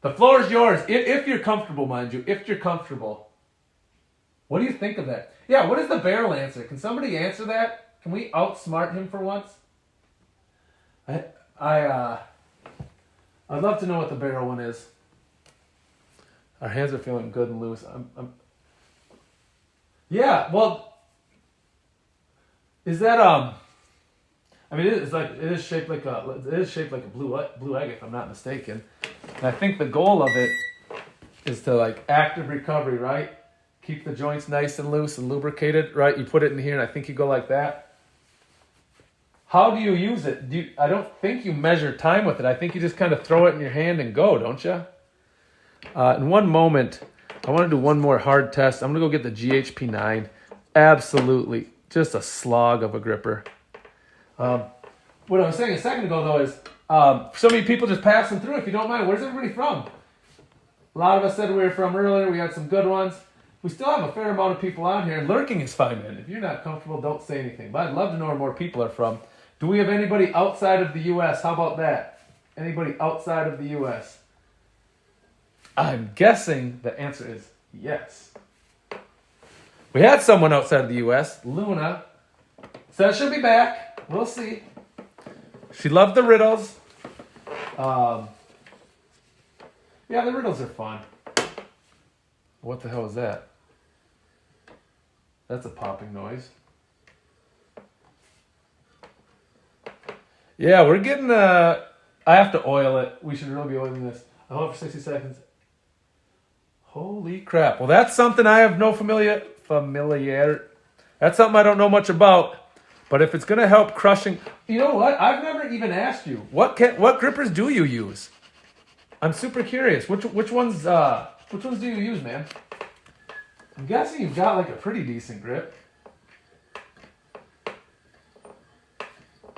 The floor is yours, if you're comfortable, mind you. If you're comfortable. What do you think of that? Yeah, what is the barrel answer? Can somebody answer that? Can we outsmart him for once? I'd love to know what the barrel one is. Our hands are feeling good and loose. Yeah, well, is that I mean, it is shaped like a blue egg, if I'm not mistaken. And I think the goal of it is to like active recovery, right? Keep the joints nice and loose and lubricated, right? You put it in here, and I think you go like that. How do you use it? I don't think you measure time with it. I think you just kind of throw it in your hand and go, don't you? In one moment, I want to do one more hard test. I'm going to go get the GHP9. Absolutely, just a slog of a gripper. What I was saying a second ago, though, is so many people just passing through. If you don't mind, where's everybody from? A lot of us said we were from earlier. We had some good ones. We still have a fair amount of people on here. Lurking is fine, man. If you're not comfortable, don't say anything. But I'd love to know where more people are from. Do we have anybody outside of the U.S.? How about that? Anybody outside of the U.S.? I'm guessing the answer is yes. We had someone outside of the U.S., Luna. Said she'll be back. We'll see. She loved the riddles. Yeah, the riddles are fun. What the hell is that? That's a popping noise. Yeah, we're getting I have to oil it. We should really be oiling this. I hold it for 60 seconds. Holy crap. Well, that's something I have no familiar. That's something I don't know much about. But if it's going to help crushing... You know what? I've never even asked you. What grippers do you use? I'm super curious. Which ones do you use, man? I'm guessing you've got like a pretty decent grip.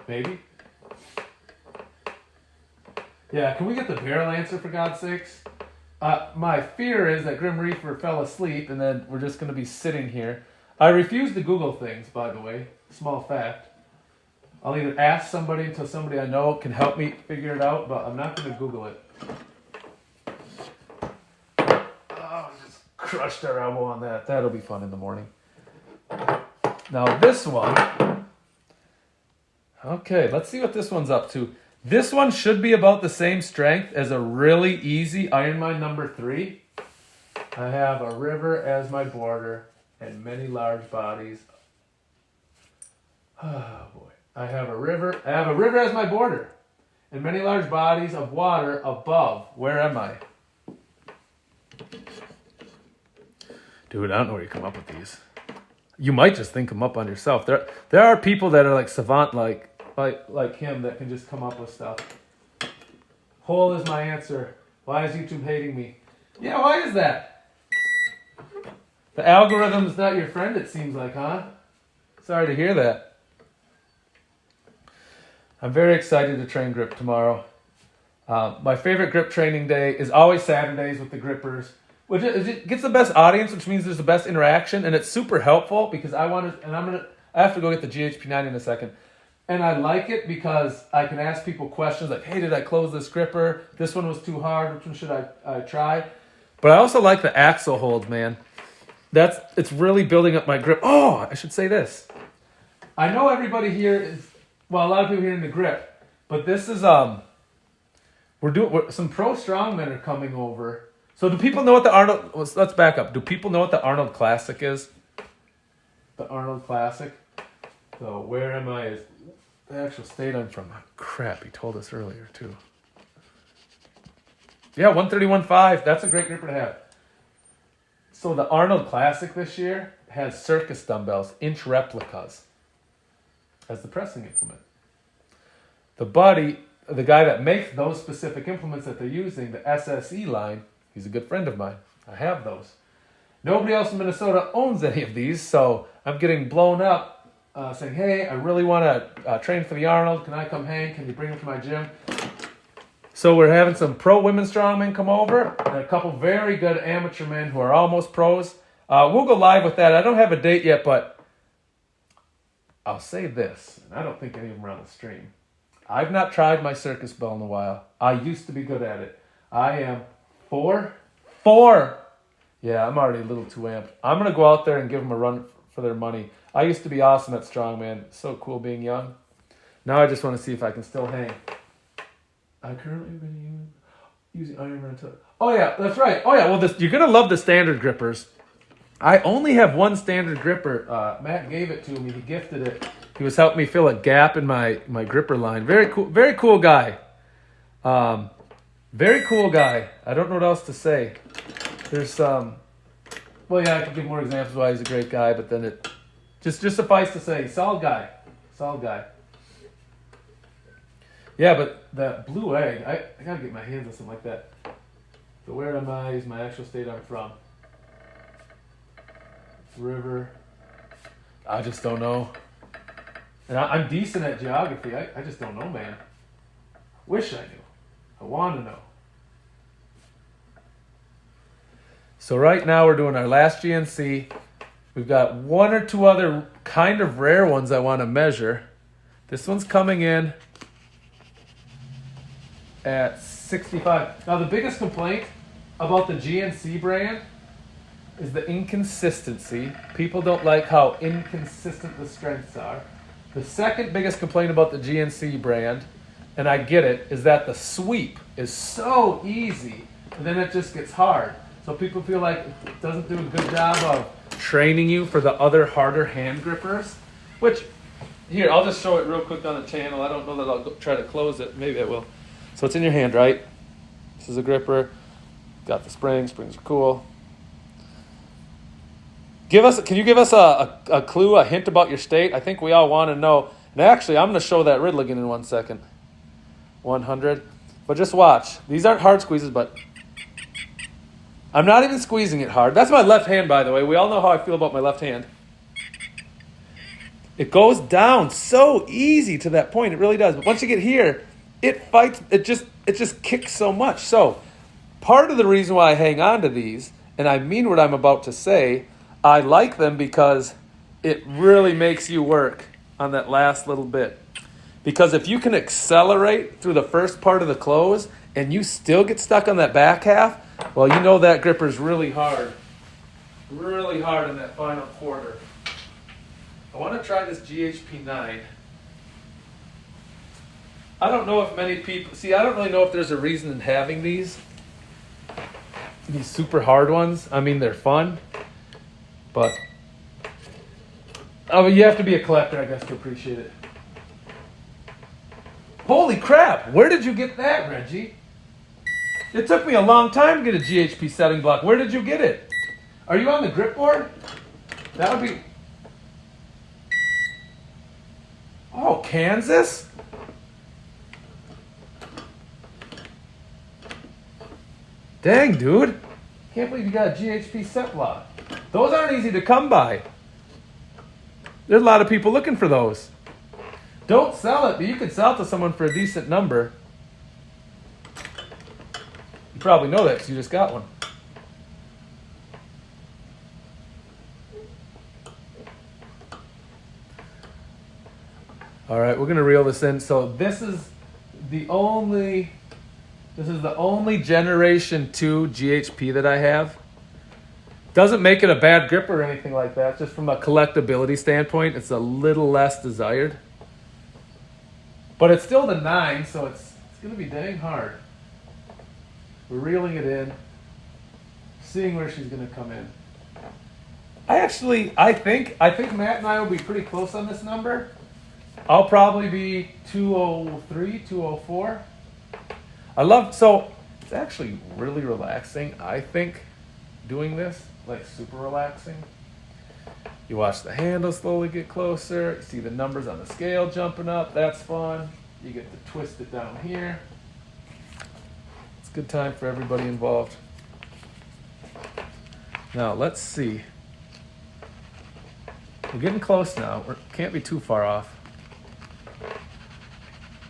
Maybe. Yeah, can we get the barrel answer for God's sakes? My fear is that Grim Reaper fell asleep and then we're just going to be sitting here. I refuse to Google things, by the way. Small fact. I'll either ask somebody until somebody I know can help me figure it out, but I'm not going to Google it. Oh, just crushed our elbow on that. That'll be fun in the morning. Now this one, Okay, let's see what this one's up to. This one should be about the same strength as a really easy Iron Mine number 3. I have a river as my border and many large bodies. Oh boy. I have a river as my border and many large bodies of water above. Where am I? Dude, I don't know where you come up with these. You might just think them up on yourself. There are people that are like savant like him that can just come up with stuff. Hole is my answer. Why is YouTube hating me? Yeah, why is that? The algorithm's not your friend, it seems like, huh? Sorry to hear that. I'm very excited to train grip tomorrow. My favorite grip training day is always Saturdays with the grippers, which it gets the best audience, which means there's the best interaction, and it's super helpful because I have to go get the GHP9 in a second. And I like it because I can ask people questions like, hey, did I close this gripper? This one was too hard. Which one should I try? But I also like the axle holds, man. It's really building up my grip. Oh, I should say this. I know everybody here a lot of people here in the grip, but this is, some pro strongmen are coming over. So do people know what the Arnold, let's back up. Do people know what the Arnold Classic is? The Arnold Classic? So where am I is the actual state I'm from. Crap, he told us earlier too. Yeah, 131.5. That's a great gripper to have. So the Arnold Classic this year has circus dumbbells, inch replicas, as the pressing implement. The guy that makes those specific implements that they're using, the SSE line, he's a good friend of mine. I have those. Nobody else in Minnesota owns any of these, so I'm getting blown up saying, hey, I really want to train for the Arnold. Can I come hang? Can you bring them to my gym? So we're having some pro women strongmen come over and a couple very good amateur men who are almost pros. We'll go live with that. I don't have a date yet, but I'll say this, and I don't think any of them are on the stream. I've not tried my circus bell in a while. I used to be good at it. I am 4. Yeah, I'm already a little too amped. I'm going to go out there and give them a run for their money. I used to be awesome at strongman. So cool being young. Now I just want to see if I can still hang. I currently been using Iron Man. Oh yeah, that's right. Oh yeah, well you're going to love the standard grippers. I only have one standard gripper. Matt gave it to me. He gifted it. He was helping me fill a gap in my gripper line. Very cool guy. Very cool guy. I don't know what else to say. There's some... Well, yeah, I could give more examples why he's a great guy, but then it... Just suffice to say, solid guy. Solid guy. Yeah, but that blue egg, I got to get my hands on something like that. So where am I is my actual state I'm from. River. I just don't know. And I'm decent at geography. I just don't know, man. Wish I knew. I want to know. So right now we're doing our last GNC. We've got one or two other kind of rare ones I want to measure. This one's coming in at 65. Now the biggest complaint about the GNC brand is the inconsistency. People don't like how inconsistent the strengths are. The second biggest complaint about the GNC brand, and I get it, is that the sweep is so easy, and then it just gets hard. So people feel like it doesn't do a good job of training you for the other harder hand grippers, which, here, I'll just show it real quick on the channel. I don't know that I'll try to close it. Maybe I will. So it's in your hand, right? This is a gripper. Got the springs. Springs are cool. Can you give us a clue, a hint about your state? I think we all want to know. And actually, I'm going to show that Riddle again in 1 second. 100. But just watch. These aren't hard squeezes, but I'm not even squeezing it hard. That's my left hand, by the way. We all know how I feel about my left hand. It goes down so easy to that point. It really does. But once you get here, it fights. It just kicks so much. So part of the reason why I hang on to these, and I mean what I'm about to say, I like them because it really makes you work on that last little bit. Because if you can accelerate through the first part of the close and you still get stuck on that back half, well, you know that gripper's really hard. Really hard in that final quarter. I want to try this GHP9. I don't know if many people... See, I don't really know if there's a reason in having these super hard ones. I mean, they're fun, but you have to be a collector, I guess, to appreciate it. Holy crap! Where did you get that, Reggie? It took me a long time to get a GHP setting block. Where did you get it? Are you on the grip board? That would be... Oh, Kansas? Dang, dude. Can't believe you got a GHP set block. Those aren't easy to come by. There's a lot of people looking for those. Don't sell it, but you could sell it to someone for a decent number. You probably know that because you just got one. All right, we're going to reel this in. So this is the only Generation 2 GHP that I have. Doesn't make it a bad gripper or anything like that. Just from a collectability standpoint, it's a little less desired. But it's still the 9, so it's going to be dang hard. We're reeling it in, seeing where she's going to come in. I think Matt and I will be pretty close on this number. I'll probably be 203, 204. So it's actually really relaxing, I think, doing this, like super relaxing. You watch the handle slowly get closer. You see the numbers on the scale jumping up. That's fun. You get to twist it down here. It's a good time for everybody involved. Now, let's see. We're getting close now. We can't be too far off.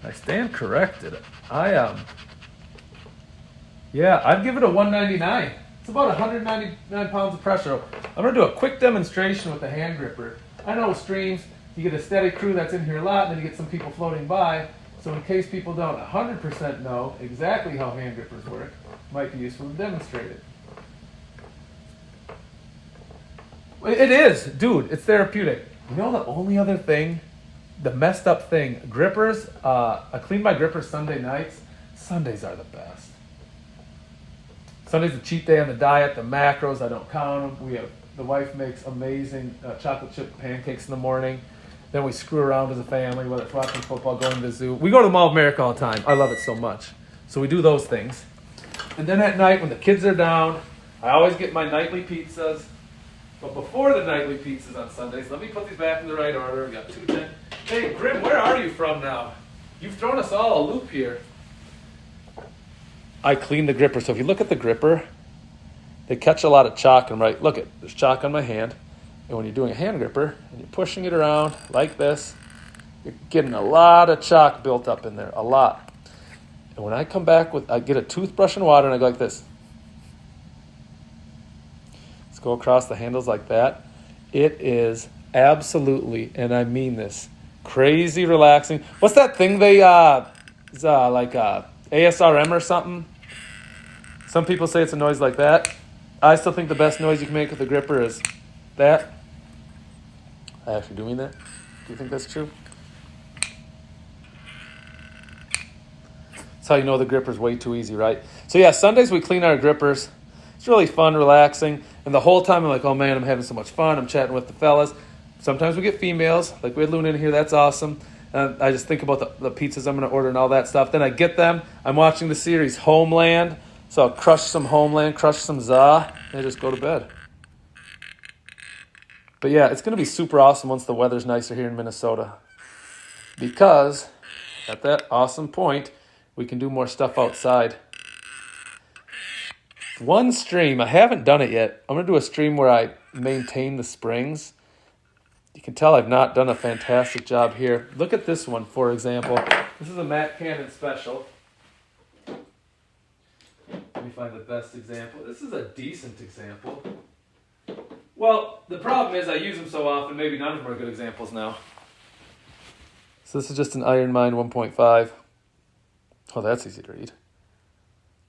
I stand corrected. I'd give it a 199. It's about 199 pounds of pressure. I'm going to do a quick demonstration with the hand gripper. I know streams, you get a steady crew that's in here a lot, and then you get some people floating by. So in case people don't 100% know exactly how hand grippers work, it might be useful to demonstrate it. It is, dude, it's therapeutic. You know the only other thing, the messed up thing, grippers, I clean my grippers Sunday nights. Sundays are the best. Sunday's a cheat day on the diet, the macros, I don't count them. The wife makes amazing chocolate chip pancakes in the morning. Then we screw around as a family, whether it's watching football, going to the zoo. We go to the Mall of America all the time. I love it so much. So we do those things. And then at night, when the kids are down, I always get my nightly pizzas. But before the nightly pizzas on Sundays, let me put these back in the right order. We got 210. Hey, Grim, where are you from now? You've thrown us all a loop here. I clean the gripper. So if you look at the gripper, they catch a lot of chalk. And right, look at there's chalk on my hand. And when you're doing a hand gripper and you're pushing it around like this, you're getting a lot of chalk built up in there, a lot. And when I come back I get a toothbrush and water and I go like this. Let's go across the handles like that. It is absolutely, and I mean this, crazy relaxing. What's that thing they, it's like ASRM or something? Some people say it's a noise like that. I still think the best noise you can make with a gripper is that. I actually doing that? Do you think that's true? That's how you know the gripper's way too easy, right? So yeah, Sundays we clean our grippers. It's really fun, relaxing. And the whole time I'm like, oh man, I'm having so much fun. I'm chatting with the fellas. Sometimes we get females. Like we had Luna in here. That's awesome. I just think about the pizzas I'm going to order and all that stuff. Then I get them. I'm watching the series Homeland. So I'll crush some Homeland, crush some Za, and I just go to bed. But yeah, it's going to be super awesome once the weather's nicer here in Minnesota. Because at that awesome point, we can do more stuff outside. One stream, I haven't done it yet. I'm going to do a stream where I maintain the springs. You can tell I've not done a fantastic job here. Look at this one, for example. This is a Matt Cannon special. Let me find the best example. This is a decent example. Well, the problem is I use them so often, maybe none of them are good examples now. So this is just an Iron Mine 1.5. Oh, that's easy to read.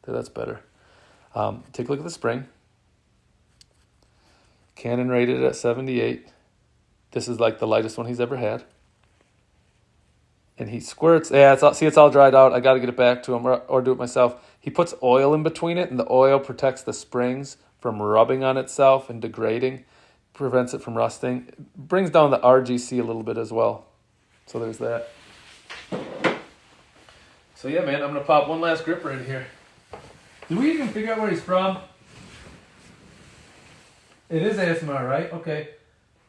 That's better. Take a look at the spring. Cannon rated at 78. This is like the lightest one he's ever had. and he squirts. Yeah, it's all dried out. I got to get it back to him or do it myself. He puts oil in between it, and the oil protects the springs from rubbing on itself and degrading, prevents it from rusting. It brings down the RGC a little bit as well. So there's that. So yeah, man, I'm going to pop one last gripper in here. Did we even figure out where he's from? It is ASMR, right? Okay.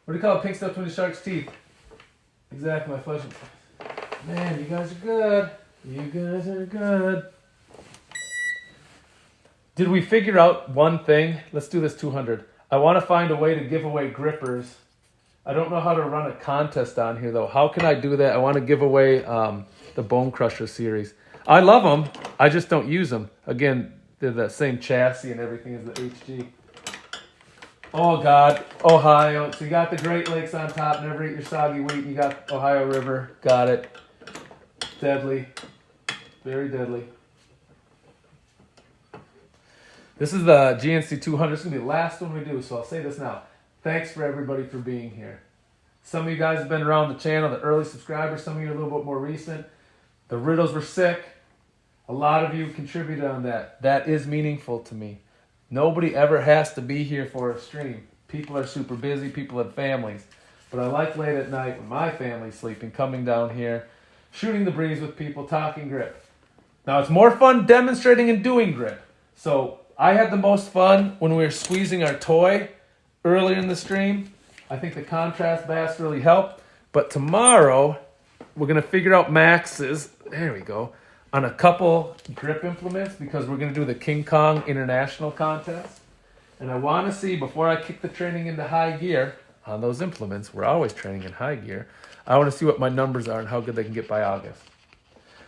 What do you call it? Pink stuff between the shark's teeth. Exactly, my flesh. Man, you guys are good. You guys are good. Did we figure out one thing? Let's do this 200. I want to find a way to give away grippers. I don't know how to run a contest on here, though. How can I do that? I want to give away the Bone Crusher series. I love them. I just don't use them. Again, they're the same chassis and everything as the HG. Oh, God. Ohio. So you got the Great Lakes on top. Never eat your soggy wheat. You got Ohio River. Got it. Deadly. Very deadly. This is the GNC 200. It's going to be the last one we do, so I'll say this now. Thanks for everybody for being here. Some of you guys have been around the channel, the early subscribers. Some of you are a little bit more recent. The Riddles were sick. A lot of you contributed on that. That is meaningful to me. Nobody ever has to be here for a stream. People are super busy. People have families. But I like late at night when my family's sleeping, coming down here, shooting the breeze with people, talking grip. Now, it's more fun demonstrating and doing grip. So I had the most fun when we were squeezing our toy earlier in the stream. I think the contrast bass really helped. But tomorrow, we're going to figure out maxes. There we go. On a couple grip implements because we're going to do the King Kong International Contest. And I want to see, before I kick the training into high gear on those implements, we're always training in high gear, I want to see what my numbers are and how good they can get by August.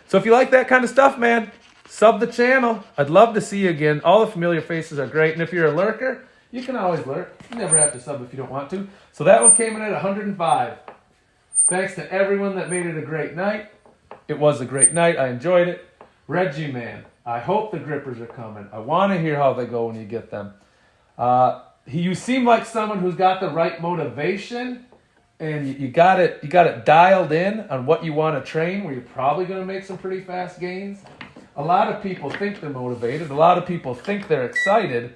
So if you like that kind of stuff, man, sub the channel. I'd love to see you again. All the familiar faces are great. And if you're a lurker, you can always lurk. You never have to sub if you don't want to. So that one came in at 105. Thanks to everyone that made it a great night. It was a great night. I enjoyed it. Reggie, man, I hope the grippers are coming. I want to hear how they go when you get them. You seem like someone who's got the right motivation, and you got it dialed in on what you want to train, where you're probably going to make some pretty fast gains. A lot of people think they're motivated. A lot of people think they're excited,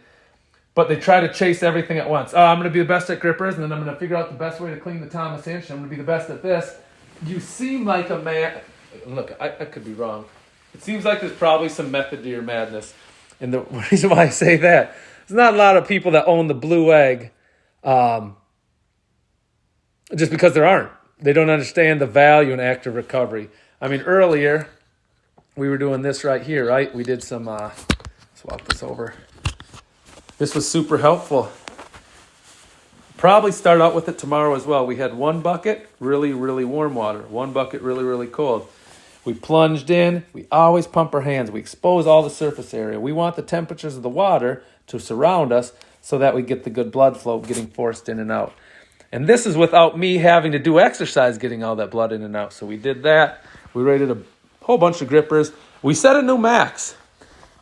but they try to chase everything at once. Oh, I'm going to be the best at grippers, and then I'm going to figure out the best way to clean the Thomas Inch. I'm going to be the best at this. You seem like a man. Look, I could be wrong. It seems like there's probably some method to your madness. And the reason why I say that, there's not a lot of people that own the blue egg just because there aren't. They don't understand the value in active recovery. I mean, earlier, we were doing this right here, right? We did some, swap this over. This was super helpful. Probably start out with it tomorrow as well. We had one bucket, really, really warm water. One bucket, really, really cold. We plunged in. We always pump our hands. We expose all the surface area. We want the temperatures of the water to surround us so that we get the good blood flow getting forced in and out. And this is without me having to do exercise getting all that blood in and out. So we did that. We rated a whole bunch of grippers. We set a new max.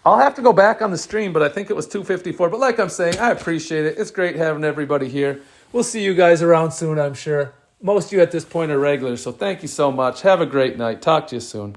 I'll have to go back on the stream, but I think it was 254. But like I'm saying, I appreciate it. It's great having everybody here. We'll see you guys around soon, I'm sure. Most of you at this point are regulars, so thank you so much. Have a great night. Talk to you soon.